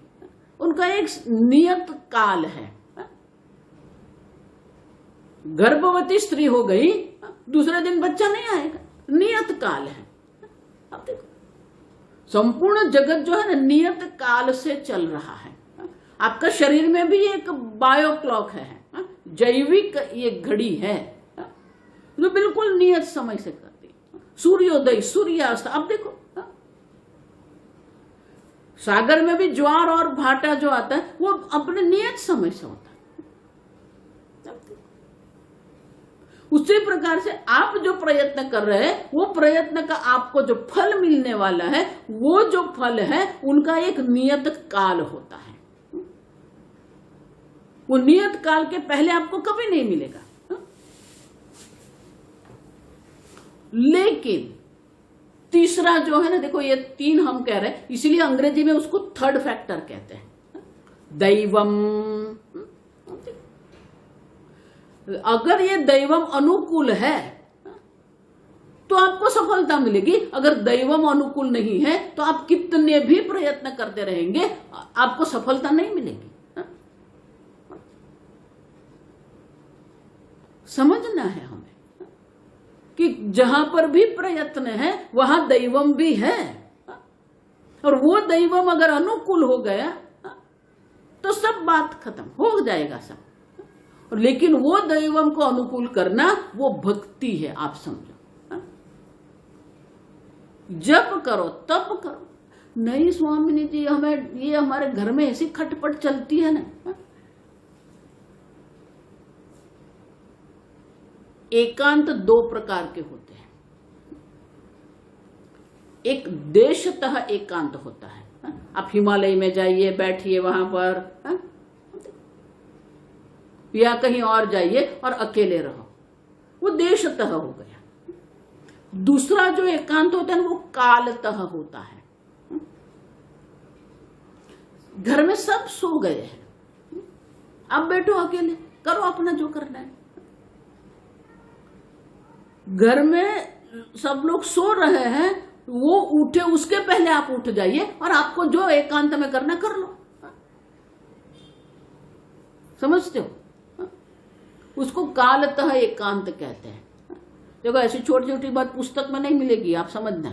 उनका एक नियत काल है। गर्भवती स्त्री हो गई, दूसरे दिन बच्चा नहीं आएगा, नियत काल है। अब देखो संपूर्ण जगत जो है ना नियत काल से चल रहा है। आपका शरीर में भी एक बायो क्लॉक है, जैविक ये घड़ी है जो बिल्कुल नियत समय से करती है। सूर्योदय सूर्यास्त, अब देखो सागर में भी ज्वार और भाटा जो आता है वो अपने नियत समय से होता है। उसी प्रकार से आप जो प्रयत्न कर रहे हैं वो प्रयत्न का आपको जो फल मिलने वाला है, वो जो फल है उनका एक नियत काल होता है। वो नियत काल के पहले आपको कभी नहीं मिलेगा। लेकिन तीसरा जो है ना, देखो ये 3 हम कह रहे हैं, इसीलिए अंग्रेजी में उसको थर्ड फैक्टर कहते हैं, दैवम। अगर ये दैवम अनुकूल है तो आपको सफलता मिलेगी, अगर दैवम अनुकूल नहीं है तो आप कितने भी प्रयत्न करते रहेंगे आपको सफलता नहीं मिलेगी। समझना है हमें कि जहां पर भी प्रयत्न है वहां दैवम भी है, और वो दैवम अगर अनुकूल हो गया तो सब बात खत्म हो जाएगा सब। लेकिन वो दैवम को अनुकूल करना वो भक्ति है, आप समझो। जप करो, तप करो। नहीं स्वामिनी जी हमें ये हमारे घर में ऐसी खटपट चलती है ना। एकांत 2 प्रकार के होते हैं। एक देशतः एकांत होता है, आप हिमालय में जाइए, बैठिए वहां पर, या कहीं और जाइए और अकेले रहो। वो देशतः हो गया। दूसरा जो एकांत होता है वो कालतः होता है। घर में सब सो गए हैं, अब बैठो अकेले, करो अपना जो करना है। घर में सब लोग सो रहे हैं, वो उठे उसके पहले आप उठ जाइए और आपको जो एकांत में करना कर लो। समझते हो? उसको कालतः एकांत कहते हैं। देखो ऐसी छोटी छोटी बात पुस्तक में नहीं मिलेगी, आप समझना।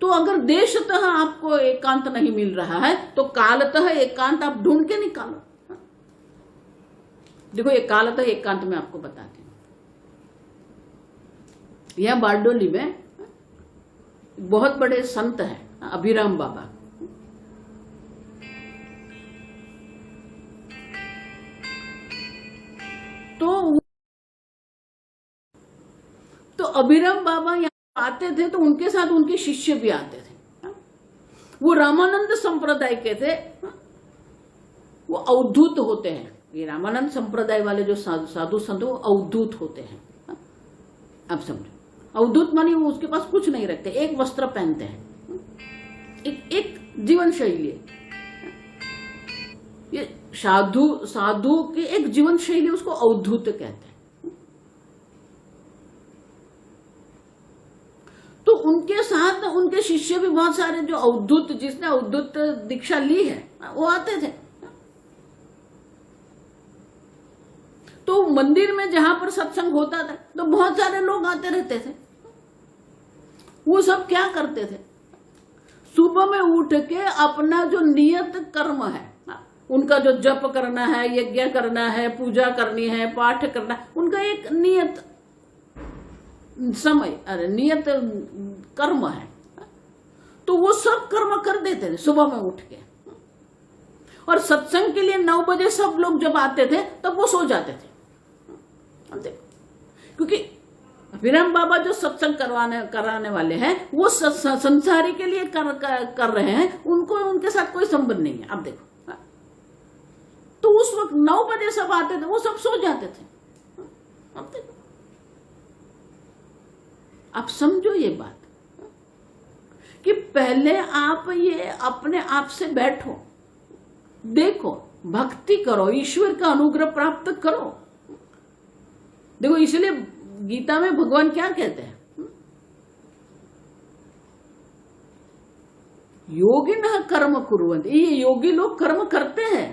तो अगर देशतः आपको एकांत नहीं मिल रहा है तो कालतः एकांत आप ढूंढ के निकालो। देखो ये कालतः एकांत में आपको बताती हूं। यह बारडोली में बहुत बड़े संत हैं अभिराम बाबा। तो अभिराम बाबा यहाँ आते थे तो उनके साथ उनके शिष्य भी आते थे। वो रामानंद संप्रदाय के थे, वो अवधूत होते हैं। ये रामानंद संप्रदाय वाले जो साधु संत वो अवधूत होते हैं। आप समझो, अवधूत मानी वो उसके पास कुछ नहीं रखते, एक वस्त्र पहनते हैं, एक जीवन शैली है। ये साधु की एक जीवन शैली, उसको अवधूत कहते हैं। तो उनके साथ उनके शिष्य भी बहुत सारे, जो अवधूत, जिसने अवधूत दीक्षा ली है, वो आते थे। तो मंदिर में जहां पर सत्संग होता था तो बहुत सारे लोग आते रहते थे। वो सब क्या करते थे, सुबह में उठ के अपना जो नियत कर्म है, उनका जो जप करना है, यज्ञ करना है, पूजा करनी है, पाठ करना है, उनका एक नियत समय, अरे नियत कर्म है। तो वो सब कर्म कर देते थे सुबह में उठ के। और सत्संग के लिए 9 बजे सब लोग जब आते थे तब वो सो जाते थे। क्योंकि विराम बाबा जो सत्संग कराने वाले हैं वो संसारी के लिए कर रहे हैं, उनको उनके साथ कोई संबंध नहीं है। अब देखो, तो उस वक्त 9 बजे सब आते थे, वो सब सो जाते थे। अब देखो, आप समझो ये बात कि पहले आप ये अपने आप से बैठो, देखो, भक्ति करो, ईश्वर का अनुग्रह प्राप्त करो। देखो इसलिए गीता में भगवान क्या कहते हैं, योगिनः कर्म कुर्वन्ति। ये योगी लोग कर्म करते हैं।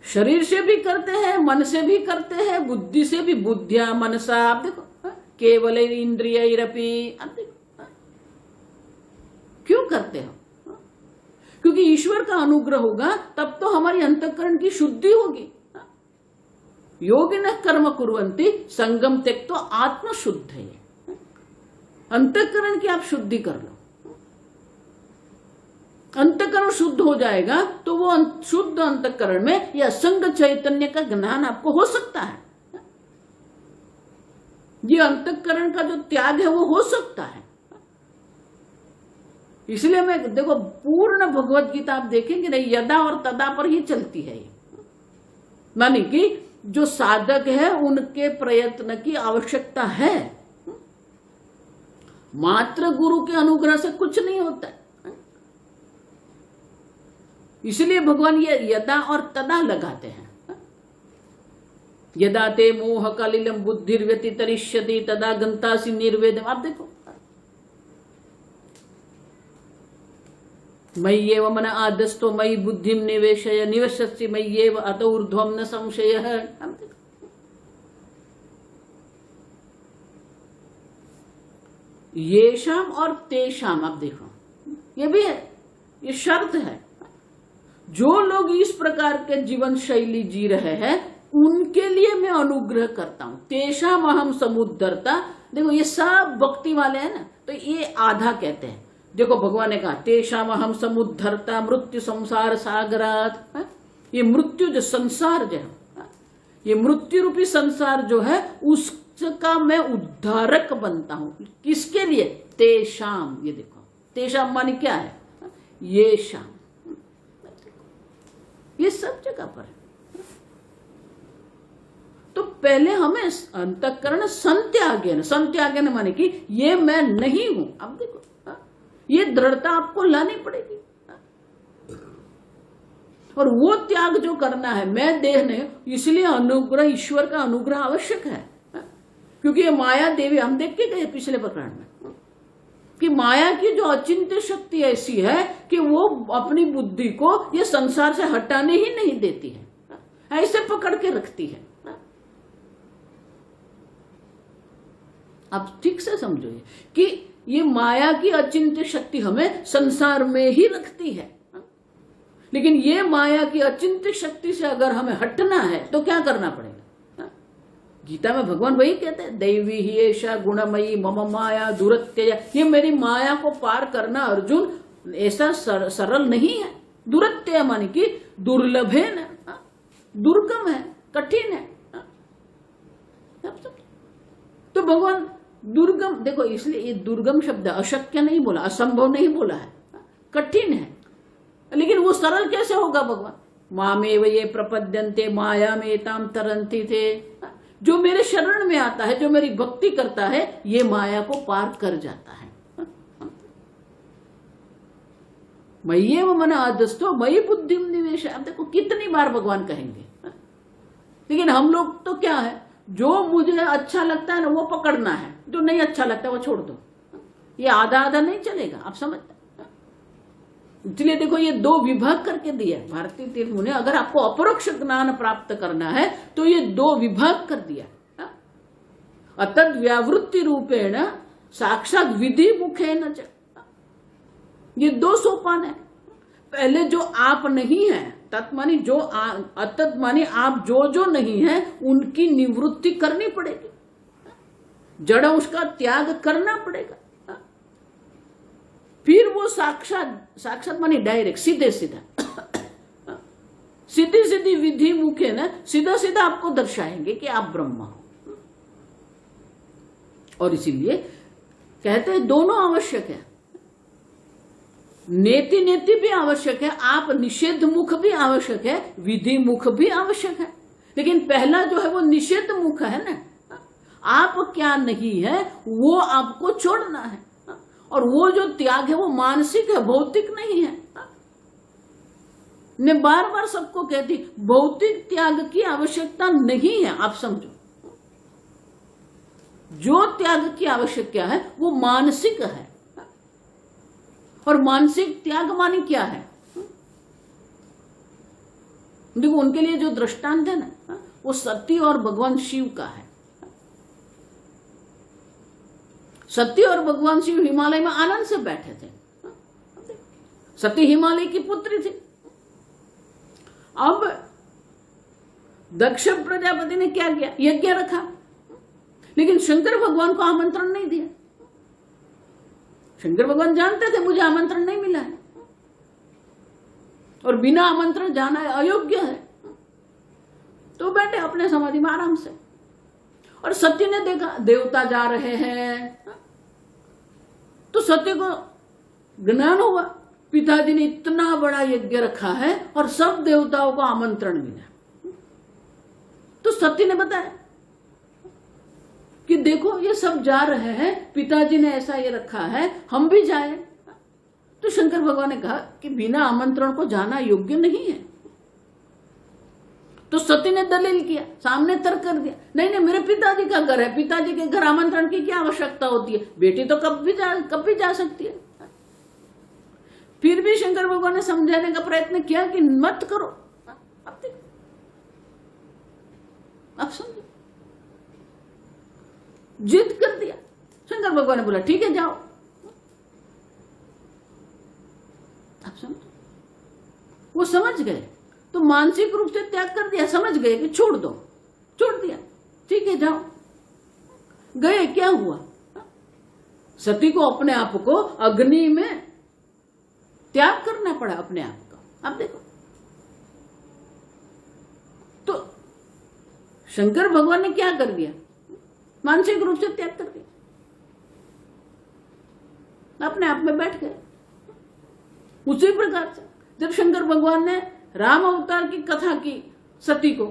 शरीर से भी करते हैं, मन से भी करते हैं, बुद्धि से भी, बुद्धिया मनसा। आप देखो, केवल इंद्रियैरपि। आप देखो क्यों करते हो, क्योंकि ईश्वर का अनुग्रह होगा तब तो हमारी अंतःकरण की शुद्धि होगी। योगिनः कर्म कुर्वन्ति संगम त्यक्त्वा आत्म शुद्ध है। अंतःकरण की आप शुद्धि कर लो, अंतःकरण शुद्ध हो जाएगा तो वो शुद्ध अंतःकरण में यह असंग चैतन्य का ज्ञान आपको हो सकता है। ये अंतःकरण का जो त्याग है वो हो सकता है। इसलिए मैं देखो पूर्ण भगवत गीता आप देखेंगे नहीं, यदा और तदा पर ही चलती है। मानी कि जो साधक है उनके प्रयत्न की आवश्यकता है, मात्र गुरु के अनुग्रह से कुछ नहीं होता है। इसलिए भगवान ये यदा और तदा लगाते हैं। यदा ते मोह कलिलम बुद्धिर्व्यतितरिष्यति तदा गंतासि निर्वेदम। आप देखो, मय्येव मन आदस्तो मयि बुद्धिम निवेशय निवशस्ति मय्येव अत ऊर्ध्वं न संशयः। येषाम और तेषाम, आप देखो ये भी है, ये शर्त है। जो लोग इस प्रकार के जीवन शैली जी रहे हैं उनके लिए मैं अनुग्रह करता हूं। तेषाम अहम समुद्धरता। देखो ये सब भक्ति वाले हैं ना, तो ये आधा कहते हैं। देखो भगवान ने कहा तेषाम अहम समुद्धरता मृत्यु संसार सागरात। ये मृत्यु जो संसार जो है, ये मृत्यु रूपी संसार जो है उसका मैं उद्धारक बनता हूं। किसके लिए? तेषाम। ये देखो तेषाम माने क्या है? ये शाम। सब जगह पर है। तो पहले हमें अंतःकरण संत्याज्ञान माने कि ये मैं नहीं हूं। अब देखो, ये दृढ़ता आपको लानी पड़ेगी, और वो त्याग जो करना है, मैं देह नहीं, इसलिए अनुग्रह, ईश्वर का अनुग्रह आवश्यक है। क्योंकि ये माया देवी, हम देख के गए पिछले प्रकरण में कि माया की जो अचिंत्य शक्ति ऐसी है कि वो अपनी बुद्धि को ये संसार से हटाने ही नहीं देती है, ऐसे पकड़ के रखती है। आप ठीक से समझो कि ये माया की अचिंत्य शक्ति हमें संसार में ही रखती है, लेकिन ये माया की अचिंत्य शक्ति से अगर हमें हटना है तो क्या करना पड़ेगा? गीता में भगवान वही कहते हैं, दैवी ही ऐसा गुणमयी मम माया दुरत्यय। ये मेरी माया को पार करना अर्जुन ऐसा सरल नहीं है। दुरत्यय माने कि दुर्लभ है ना, दुर्गम है, कठिन है। तो भगवान दुर्गम, देखो इसलिए ये दुर्गम शब्द अशक्य नहीं बोला, असंभव नहीं बोला है, कठिन है। लेकिन वो सरल कैसे होगा भगवान? मामेव ये प्रपद्यन्ते माया में ताम तरंती थे। जो मेरे शरण में आता है, जो मेरी भक्ति करता है, ये माया को पार कर जाता है। मय्येव मन आदस्तो मयि बुद्धिम निवेश। अब देखो कितनी बार भगवान कहेंगे, लेकिन हम लोग तो क्या है, जो मुझे अच्छा लगता है ना वो पकड़ना है, जो नहीं अच्छा लगता है वो छोड़ दो। ये आधा आधा नहीं चलेगा, आप समझते? इसलिए देखो ये दो विभाग करके दिया है भारतीय तीर्थ मुनि। अगर आपको अपरोक्ष ज्ञान प्राप्त करना है तो ये दो विभाग कर दिया। अतद व्यावृत्ति रूपेण साक्षात विधि मुखेन च। ये दो सोपान है। पहले जो आप नहीं है, तत् मानी जो अतत मानी आप जो नहीं है, उनकी निवृत्ति करनी पड़ेगी, जड़ उसका त्याग करना पड़ेगा। फिर वो साक्षात मानी डायरेक्ट, सीधे सीधा सीधी सीधी विधि मुखे न सीधा सीधा आपको दर्शाएंगे कि आप ब्रह्म हो। और इसीलिए कहते हैं दोनों आवश्यक है, नेति नेति भी आवश्यक है, आप निषेध मुख भी आवश्यक है, विधि मुख भी आवश्यक है। लेकिन पहला जो है वो निषेध मुख है ना, आप क्या नहीं है वो आपको छोड़ना है। और वो जो त्याग है वो मानसिक है, भौतिक नहीं है। मैं बार बार सबको कहती, भौतिक त्याग की आवश्यकता नहीं है। आप समझो, जो त्याग की आवश्यकता है वो मानसिक है। और मानसिक त्याग माने क्या है? देखो उनके लिए जो दृष्टांत है ना, वो सती और भगवान शिव का है। सती और भगवान शिव हिमालय में आनंद से बैठे थे। सती हिमालय की पुत्री थी। अब दक्ष प्रजापति ने क्या किया? यज्ञ रखा, लेकिन शंकर भगवान को आमंत्रण नहीं दिया। शंकर भगवान जानते थे मुझे आमंत्रण नहीं मिला है और बिना आमंत्रण जाना अयोग्य है, तो बैठे अपने समाधि में आराम से। और सती ने देखा देवता जा रहे हैं, तो सत्य को ज्ञान हुआ, पिताजी ने इतना बड़ा यज्ञ रखा है और सब देवताओं को आमंत्रण मिला। तो सती ने बताया कि देखो ये सब जा रहे हैं, पिताजी ने ऐसा ये रखा है, हम भी जाए। तो शंकर भगवान ने कहा कि बिना आमंत्रण को जाना योग्य नहीं है। तो सती ने दलील किया, सामने तर्क कर दिया, नहीं मेरे पिताजी का घर है, पिताजी के घर आमंत्रण की क्या आवश्यकता होती है, बेटी तो कब भी जा सकती है। फिर भी शंकर भगवान ने समझाने का प्रयत्न किया कि मत करो। अब समझो, जिद कर दिया। शंकर भगवान ने बोला ठीक है जाओ। अब समझो, वो समझ गए, तो मानसिक रूप से त्याग कर दिया, समझ गए कि छोड़ दो, छोड़ दिया, ठीक है जाओ। गए, क्या हुआ? सती को अपने आप को अग्नि में त्याग करना पड़ा, अपने आप को। अब देखो, तो शंकर भगवान ने क्या कर दिया? मानसिक रूप से त्याग कर दिया, अपने आप में बैठ गए। उसी प्रकार से जब शंकर भगवान ने राम अवतार की कथा की सती को,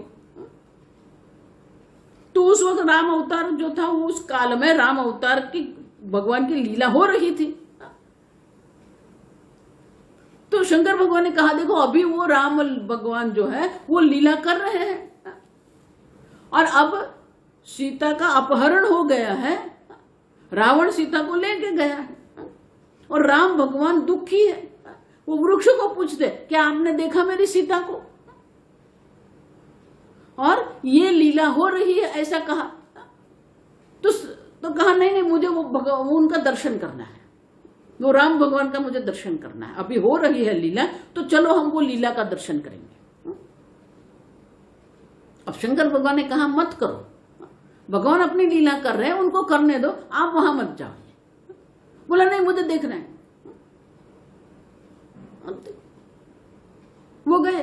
तो उस वक्त राम अवतार जो था उस काल में राम अवतार की भगवान की लीला हो रही थी। तो शंकर भगवान ने कहा देखो अभी वो राम भगवान जो है वो लीला कर रहे हैं और अब सीता का अपहरण हो गया है, रावण सीता को लेके गया है और राम भगवान दुखी है। वो वृक्ष को पूछते क्या आपने देखा मेरी सीता को, और ये लीला हो रही है, ऐसा कहा। तो कहा नहीं मुझे वो उनका दर्शन करना है, वो राम भगवान का मुझे दर्शन करना है, अभी हो रही है लीला, तो चलो हम वो लीला का दर्शन करेंगे। अब शंकर भगवान ने कहा मत करो, भगवान अपनी लीला कर रहे हैं, उनको करने दो, आप वहां मत जाओ। बोला नहीं मुझे देखना है। वो गए।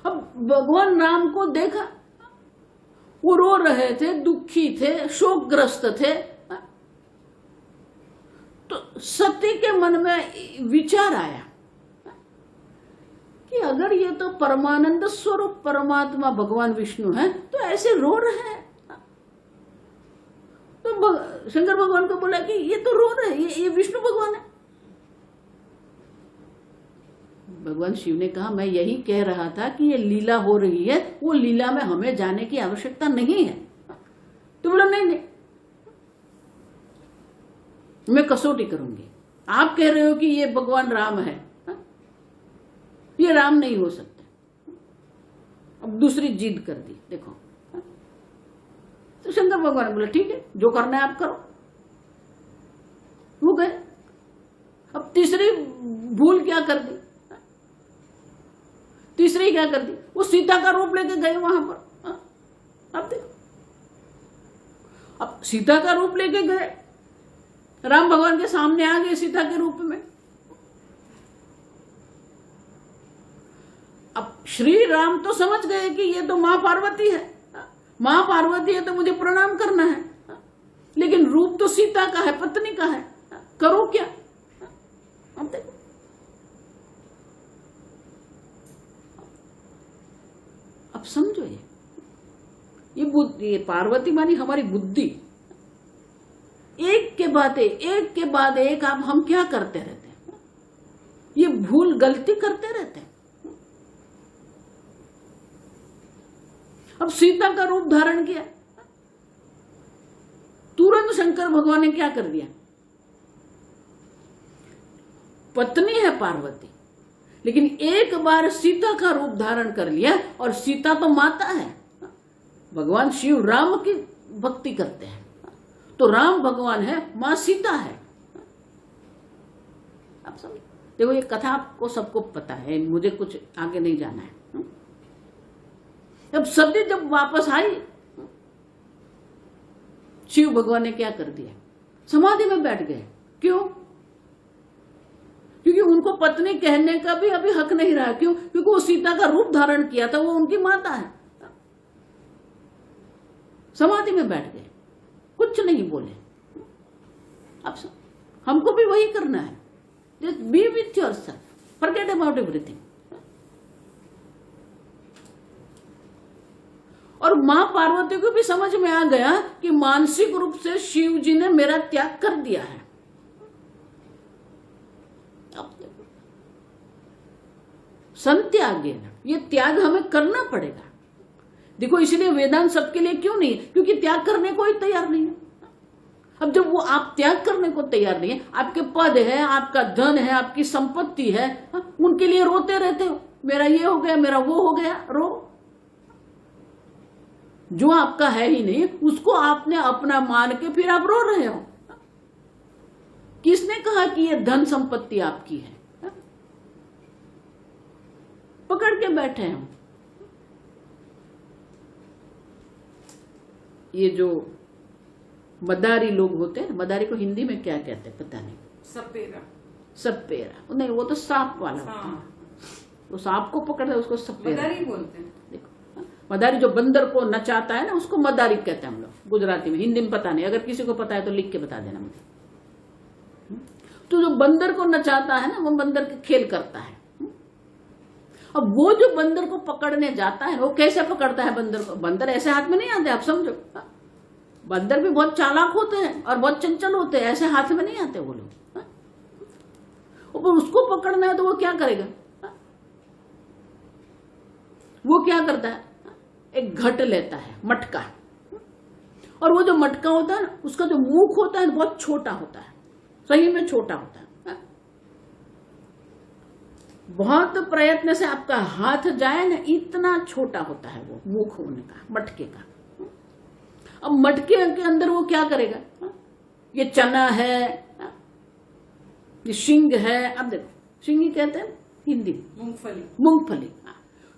अब भगवान राम को देखा, वो रो रहे थे, दुखी थे, शोकग्रस्त थे। तो सती के मन में विचार आया कि अगर ये तो परमानंद स्वरूप परमात्मा भगवान विष्णु है तो ऐसे रो रहे हैं। तो शंकर भगवान को बोला कि ये तो रो रहे हैं, ये विष्णु भगवान है। भगवान शिव ने कहा मैं यही कह रहा था कि ये लीला हो रही है, वो लीला में हमें जाने की आवश्यकता नहीं है। तो बोला नहीं मैं कसौटी करूंगी, आप कह रहे हो कि ये भगवान राम है, ये राम नहीं हो सकते। अब दूसरी जिद कर दी देखो। तो शंकर भगवान ने बोला ठीक है जो करना है आप करो। वो गए। अब तीसरी भूल क्या कर दी, तीसरी क्या कर दी, वो सीता का रूप लेके गए वहां पर। अब देखो, अब सीता का रूप लेके गए, राम भगवान के सामने आ गए सीता के रूप में। अब श्री राम तो समझ गए कि ये तो मां पार्वती है, मां पार्वती है तो मुझे प्रणाम करना है, लेकिन रूप तो सीता का है, पत्नी का है, करो क्या। अब देखो अब समझो ये पार्वती मानी हमारी बुद्धि, एक के बाद एक आप हम क्या करते रहते हैं, ये भूल गलती करते रहते हैं। अब सीता का रूप धारण किया, तुरंत शंकर भगवान ने क्या कर दिया, पत्नी है पार्वती लेकिन एक बार सीता का रूप धारण कर लिया, और सीता तो माता है, भगवान शिव राम की भक्ति करते हैं, तो राम भगवान है, मां सीता है। आप समझ देखो ये कथा आपको सबको पता है, मुझे कुछ आगे नहीं जाना है। अब सती जब वापस आई, शिव भगवान ने क्या कर दिया, समाधि में बैठ गए। क्यों? क्योंकि उनको पत्नी कहने का भी अभी हक नहीं रहा। क्यों? क्योंकि वो सीता का रूप धारण किया था, वो उनकी माता है। समाधि में बैठ गए, कुछ नहीं बोले। अब हमको भी वही करना है, just be with yourself, forget about everything. और मां पार्वती को भी समझ में आ गया कि मानसिक रूप से शिव जी ने मेरा त्याग कर दिया है। संत्यागेन, ये त्याग हमें करना पड़ेगा। देखो इसलिए वेदांत सबके लिए क्यों नहीं है, क्योंकि त्याग करने को ही तैयार नहीं है। अब जब वो आप त्याग करने को तैयार नहीं है, आपके पद है, आपका धन है, आपकी संपत्ति है, उनके लिए रोते रहते हो, मेरा ये हो गया, मेरा वो हो गया। रो, जो आपका है ही नहीं उसको आपने अपना मान के फिर आप रो रहे हो। किसने कहा कि ये धन संपत्ति आपकी है? पकड़ के बैठे हैं। ये जो मदारी लोग होते हैं, मदारी को हिंदी में क्या कहते हैं पता नहीं, सपेरा। सपेरा नहीं, वो तो सांप वाला होता है। वो सांप को पकड़ते उसको सपेरा मदारी बोलते हैं। देखो मदारी जो बंदर को नचाता है ना, उसको मदारी कहते हैं हम लोग गुजराती में। हिंदी में पता नहीं, अगर किसी को पता है तो लिख के बता देना मुझे। तो जो बंदर को नचाता है ना, वो बंदर के खेल करता है। अब वो जो बंदर को पकड़ने जाता है वो कैसे पकड़ता है बंदर को? बंदर ऐसे हाथ में नहीं आते, आप समझो। बंदर भी बहुत चालाक होते हैं और बहुत चंचल होते हैं, ऐसे हाथ में नहीं आते वो लोग। उसको पकड़ना है तो वो क्या करेगा? वो क्या करता है? एक घट लेता है, मटका, और वो जो मटका होता है ना, उसका जो मुख होता है बहुत छोटा होता है, सही में छोटा होता है। बहुत प्रयत्न से आपका हाथ जाए ना, इतना छोटा होता है वो मुख उनका, मटके का। अब मटके के अंदर वो क्या करेगा? ये चना है, ये शिंग है, अब देखो शिंगी कहते हैं हिंदी, मूंगफली। मूंगफली,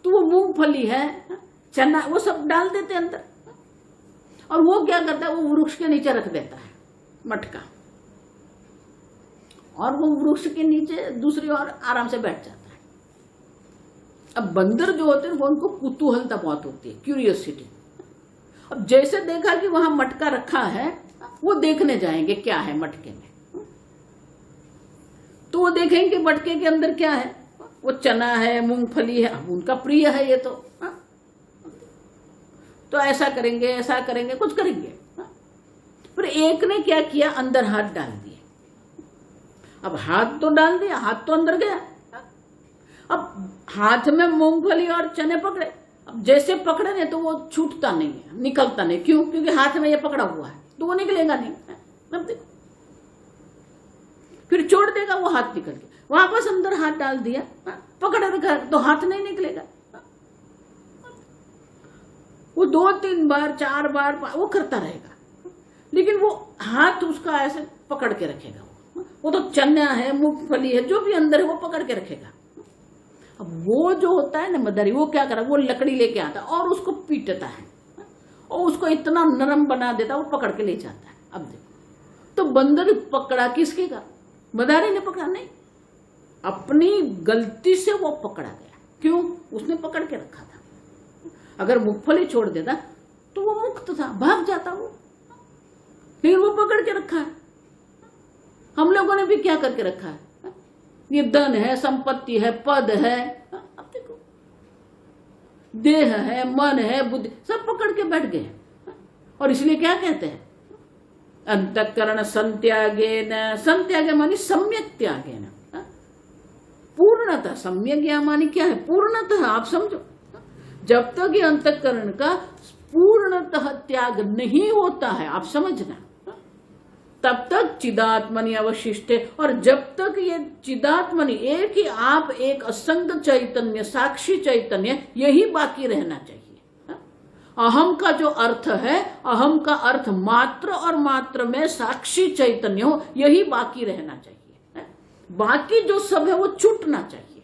तो वो मूंगफली है, चना, वो सब डाल देते हैं अंदर, और वो क्या करता है? वो वृक्ष के नीचे रख देता है मटका, और वो वृक्ष के नीचे दूसरी ओर आराम से बैठ जाता है। अब बंदर जो होते हैं वो, उनको कुतूहलता बहुत होती है, क्यूरियोसिटी। अब जैसे देखा कि वहां मटका रखा है, वो देखने जाएंगे क्या है मटके में। तो वो देखेंगे कि मटके के अंदर क्या है, वो चना है, मूंगफली है, उनका प्रिय है ये तो ऐसा करेंगे, ऐसा करेंगे, कुछ करेंगे। फिर एक ने क्या किया? अंदर हाथ डाल दिए। अब हाथ तो डाल दिया, हाथ तो अंदर गया। अब हाथ में मूंगफली और चने पकड़े, अब जैसे पकड़े ने तो वो छूटता नहीं है, निकलता नहीं। क्यों? क्योंकि हाथ में ये पकड़ा हुआ है, तो वो निकलेगा नहीं। अब देखो, फिर छोड़ देगा, वो हाथ निकल गया, वापस अंदर हाथ डाल दिया, पकड़ रखा तो हाथ नहीं निकलेगा। वो 2-3 बार 4 बार वो करता रहेगा, लेकिन वो हाथ उसका ऐसे पकड़ के रखेगा। वो तो चना है, मूंगफली है, जो भी अंदर है वो पकड़ के रखेगा। अब वो जो होता है ना मदारी, वो क्या करा? वो लकड़ी लेके आता और उसको पीटता है और उसको इतना नरम बना देता, वो पकड़ के ले जाता है। अब देखो, तो बंदर पकड़ा किसके का? मदारी ने पकड़ा नहीं, अपनी गलती से वो पकड़ा गया। क्यों? उसने पकड़ के रखा था। अगर मूंगफली छोड़ देता तो वो मुक्त था, भाग जाता वो, लेकिन वो पकड़ के रखा है। हम लोगों ने भी क्या करके रखा है? ये धन है, संपत्ति है, पद है, अब देखो देह है, मन है, बुद्धि, सब पकड़ के बैठ गए। और इसलिए क्या कहते हैं? अंतःकरण संत्यागेन, संत्यागे मानी सम्यक त्यागेन, पूर्णतः। सम्यक या मानी क्या है? पूर्णतः। आप समझो, जब तक ये अंतःकरण का पूर्णतः त्याग नहीं होता है, आप समझना, तब तक चिदात्मनि अवशिष्ट है। और जब तक ये चिदात्मनि, एक ही आप, एक असंग चैतन्य, साक्षी चैतन्य, यही बाकी रहना चाहिए। अहम का जो अर्थ है, अहम का अर्थ मात्र और मात्र में साक्षी चैतन्य हो, यही बाकी रहना चाहिए। बाकी जो सब है वो छूटना चाहिए।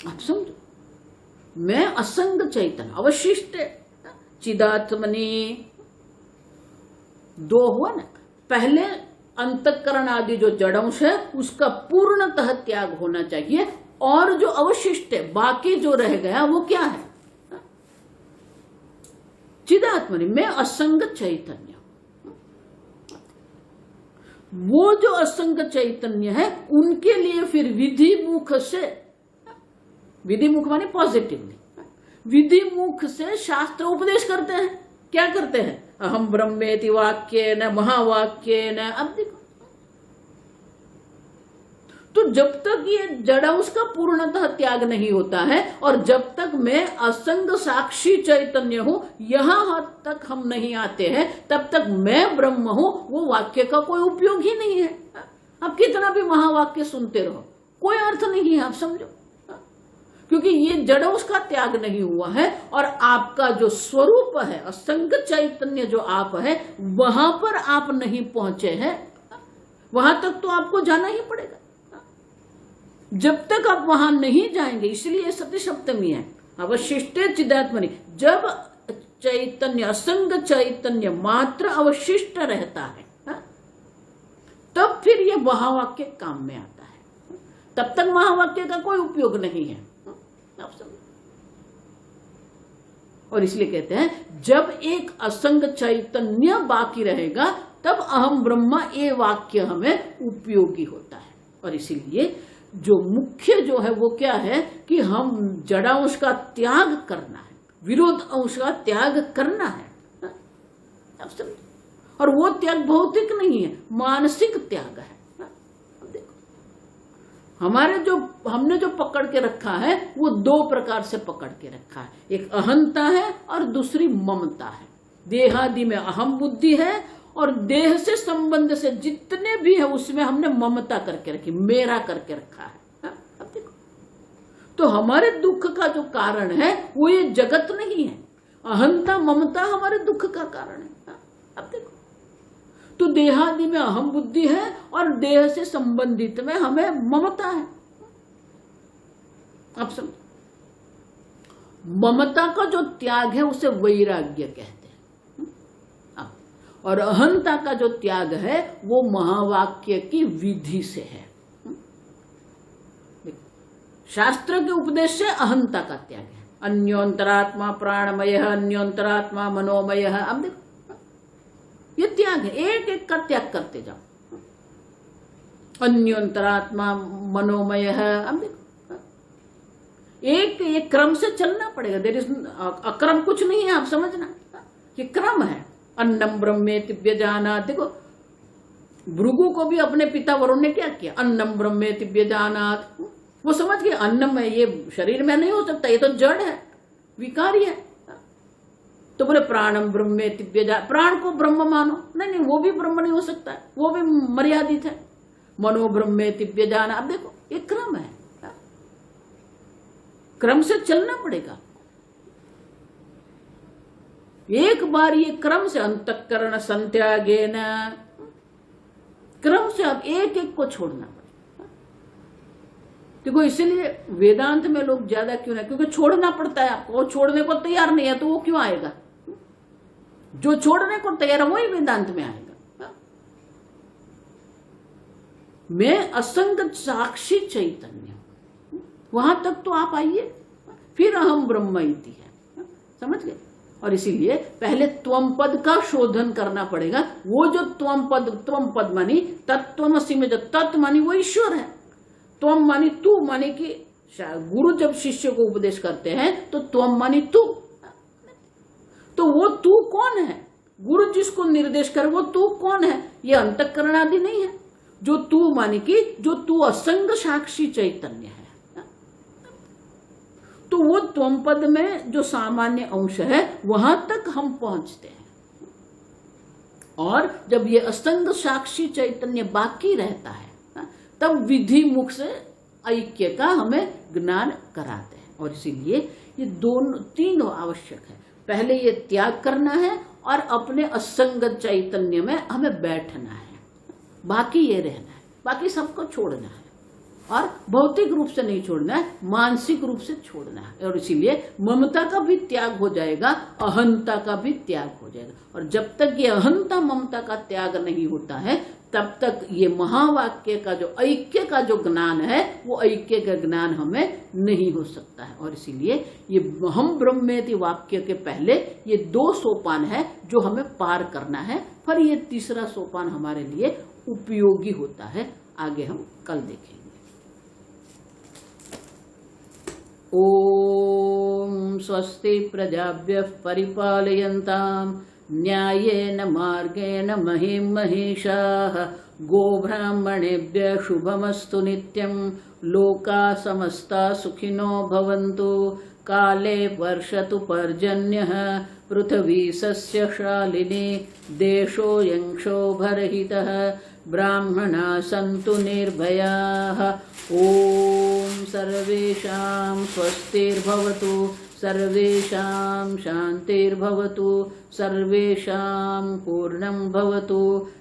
आप समझो, मैं असंग चैतन्य, अवशिष्ट चिदात्मनि। 2 हुआ ना, पहले अंतःकरण आदि जो जड़ंश है उसका पूर्णतः त्याग होना चाहिए, और जो अवशिष्ट है, बाकी जो रह गया, वो क्या है? चिदात्मनि, मैं असंग चैतन्य। वो जो असंग चैतन्य है, उनके लिए फिर विधि मुख से, विधि मुख माने पॉजिटिवली, विधि मुख से शास्त्र उपदेश करते हैं। क्या करते हैं? अहम ब्रह्मेति वाक्येन महावाक्येन। अब देखो, तो जब तक ये जड़ा उसका पूर्णतः त्याग नहीं होता है, और जब तक मैं असंग साक्षी चैतन्य हूं, यहां हद तक हम नहीं आते हैं, तब तक मैं ब्रह्म हूं, वो वाक्य का कोई उपयोग ही नहीं है। आप कितना भी महावाक्य सुनते रहो, कोई अर्थ नहीं है। आप समझो, क्योंकि ये जड़ उसका त्याग नहीं हुआ है, और आपका जो स्वरूप है, असंग चैतन्य जो आप है, वहां पर आप नहीं पहुंचे हैं। वहां तक तो आपको जाना ही पड़ेगा। जब तक आप वहां नहीं जाएंगे, इसलिए सती सप्तमी है, अवशिष्टे चिदात्मनि। जब चैतन्य, असंग चैतन्य मात्र अवशिष्ट रहता है, तब फिर ये महावाक्य काम में आता है। तब तक महावाक्य का कोई उपयोग नहीं है। आप समझो, और इसलिए कहते हैं जब एक असंग चैतन्य बाकी रहेगा, तब अहम ब्रह्मा ये वाक्य हमें उपयोगी होता है। और इसीलिए जो मुख्य जो है वो क्या है कि हम जड़ांश का त्याग करना है, विरोध अंश का त्याग करना है। आप समझे? और वो त्याग भौतिक नहीं है, मानसिक त्याग है। हमारे जो हमने जो पकड़ के रखा है वो दो प्रकार से पकड़ के रखा है, एक अहंता है और दूसरी ममता है। देहादि में अहम बुद्धि है और देह से संबंध से जितने भी है उसमें हमने ममता करके रखी, मेरा करके रखा है। अब देखो, तो हमारे दुख का जो कारण है वो ये जगत नहीं है, अहंता ममता हमारे दुख का कारण है। अब देखो, तो देहादि में अहम बुद्धि है और देह से संबंधित में हमें ममता है। आप समझ, ममता का जो त्याग है उसे वैराग्य कहते हैं। और अहंता का जो त्याग है वो महावाक्य की विधि से है। शास्त्र के उपदेश से अहंता का त्याग है। अन्योंतरात्मा प्राणमय, अन्योंतरात्मा मनोमय। अब देखो, ये त्याग है, एक एक का त्याग करते जाओ। अन्योंतरात्मा मनोमय। अब देखो, एक क्रम से चलना पड़ेगा। देर इज अक्रम कुछ नहीं है, आप समझना, ये क्रम है। अन्नम ब्रह्मेति व्यजानात्। देखो, भृगु को भी अपने पिता वरुण ने क्या किया, अन्नम ब्रह्मेति व्यजानात्। वो समझ गए अन्नम है, ये शरीर में नहीं हो सकता, ये तो जड़ है, विकारी है। तो बोले प्राणम ब्रह्मेति व्यजानात्, प्राण को ब्रह्म मानो। नहीं, वो भी ब्रह्म नहीं हो सकता है, वो भी मर्यादित है। मनो ब्रह्मेति व्यजानात्। अब देखो, ये क्रम है, क्रम से चलना पड़ेगा। एक बार ये क्रम से अंतःकरण संत्यागेन, क्रम से अब एक एक को छोड़ना पड़ेगा। देखो, इसीलिए वेदांत में लोग ज्यादा क्यों नहीं, क्योंकि छोड़ना पड़ता है आपको। वो छोड़ने को तैयार नहीं है तो वो क्यों आएगा? जो छोड़ने को तैयार है वही वेदांत में आएगा। मैं असंग साक्षी चैतन्य, वहां तक तो आप आइए, फिर अहम ब्रह्म इति है। समझ गए? और इसीलिए पहले त्वम पद का शोधन करना पड़ेगा। वो जो त्वम पद मानी तत्त्वमसि में जो तत्व मानी वो ईश्वर है। त्वम मानी तू, मानी कि गुरु जब शिष्य को उपदेश करते हैं तो त्वम मानी तू। तो वो तू कौन है? गुरु जिसको निर्देश करे वो तू कौन है? ये अंतःकरण आदि नहीं है। जो तू मानी कि जो तू असंग साक्षी चैतन्य है। तो वो त्वम पद में जो सामान्य अंश है वहां तक हम पहुंचते हैं। और जब ये असंग साक्षी चैतन्य बाकी रहता है तब विधि मुख से ऐक्य का हमें ज्ञान कराते हैं। और इसीलिए ये दोनों तीनों आवश्यक है। पहले ये त्याग करना है और अपने असंग चैतन्य में हमें बैठना है, बाकी ये रहना है, बाकी सबको छोड़ना है। और भौतिक रूप से नहीं छोड़ना है, मानसिक रूप से छोड़ना है। और इसीलिए ममता का भी त्याग हो जाएगा, अहंता का भी त्याग हो जाएगा। और जब तक ये अहंता ममता का त्याग नहीं होता है तब तक ये महावाक्य का जो ऐक्य का जो ज्ञान है वो ऐक्य का ज्ञान हमें नहीं हो सकता है। और इसीलिए ये हम ब्रह्मेति वाक्य के पहले ये दो सोपान है जो हमें पार करना है। पर ये तीसरा सोपान हमारे लिए उपयोगी होता है, आगे हम कल देखेंगे। ओम स्वस्ति प्रजाभ्यः परिपालयन्ताम् न्यायेन मार्गेण महीं महिषाः गोब्राह्मणेभ्यः शुभमस्तु नित्यं लोकाः समस्ताः सुखिनो भवन्तु काले वर्षतु पर्जन्यः पृथिवी सस्यशालिनी देशोऽयं क्षोभरहितः ब्राह्मणाः सन्तु निर्भयाः। ओम सर्वेषां स्वस्तिर्भवतु सर्वेषां शान्तिर्भवतु सर्वेषां पूर्णं भवतु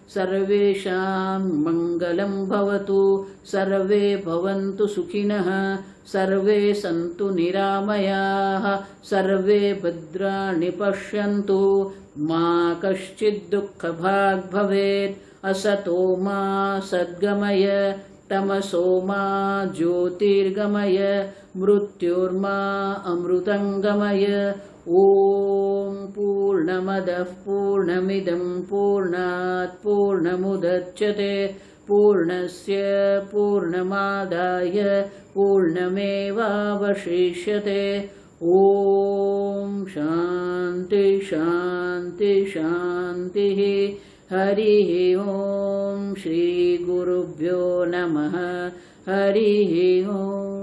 सर्वेषां मङ्गलं भवतु सर्वे भवन्तु सुखिनः सर्वे सन्तु निरामयाः सर्वे भद्राणि पश्यन्तु मा कश्चित् दुःखभाग् भवेत् असतो मा सद्गमय तमसो मा ज्योतिर्गमय मृत्युर्मा अमृतंगमय। ओम पूर्णमदः पूर्णमिदं पूर्णात् पूर्णमुदच्यते पूर्णस्य पूर्णमादाय पूर्णमेवावशिष्यते। ओम शांति शांति शांति। हरिः ओम। श्री गुरुभ्यो नमः। हरिः ओम।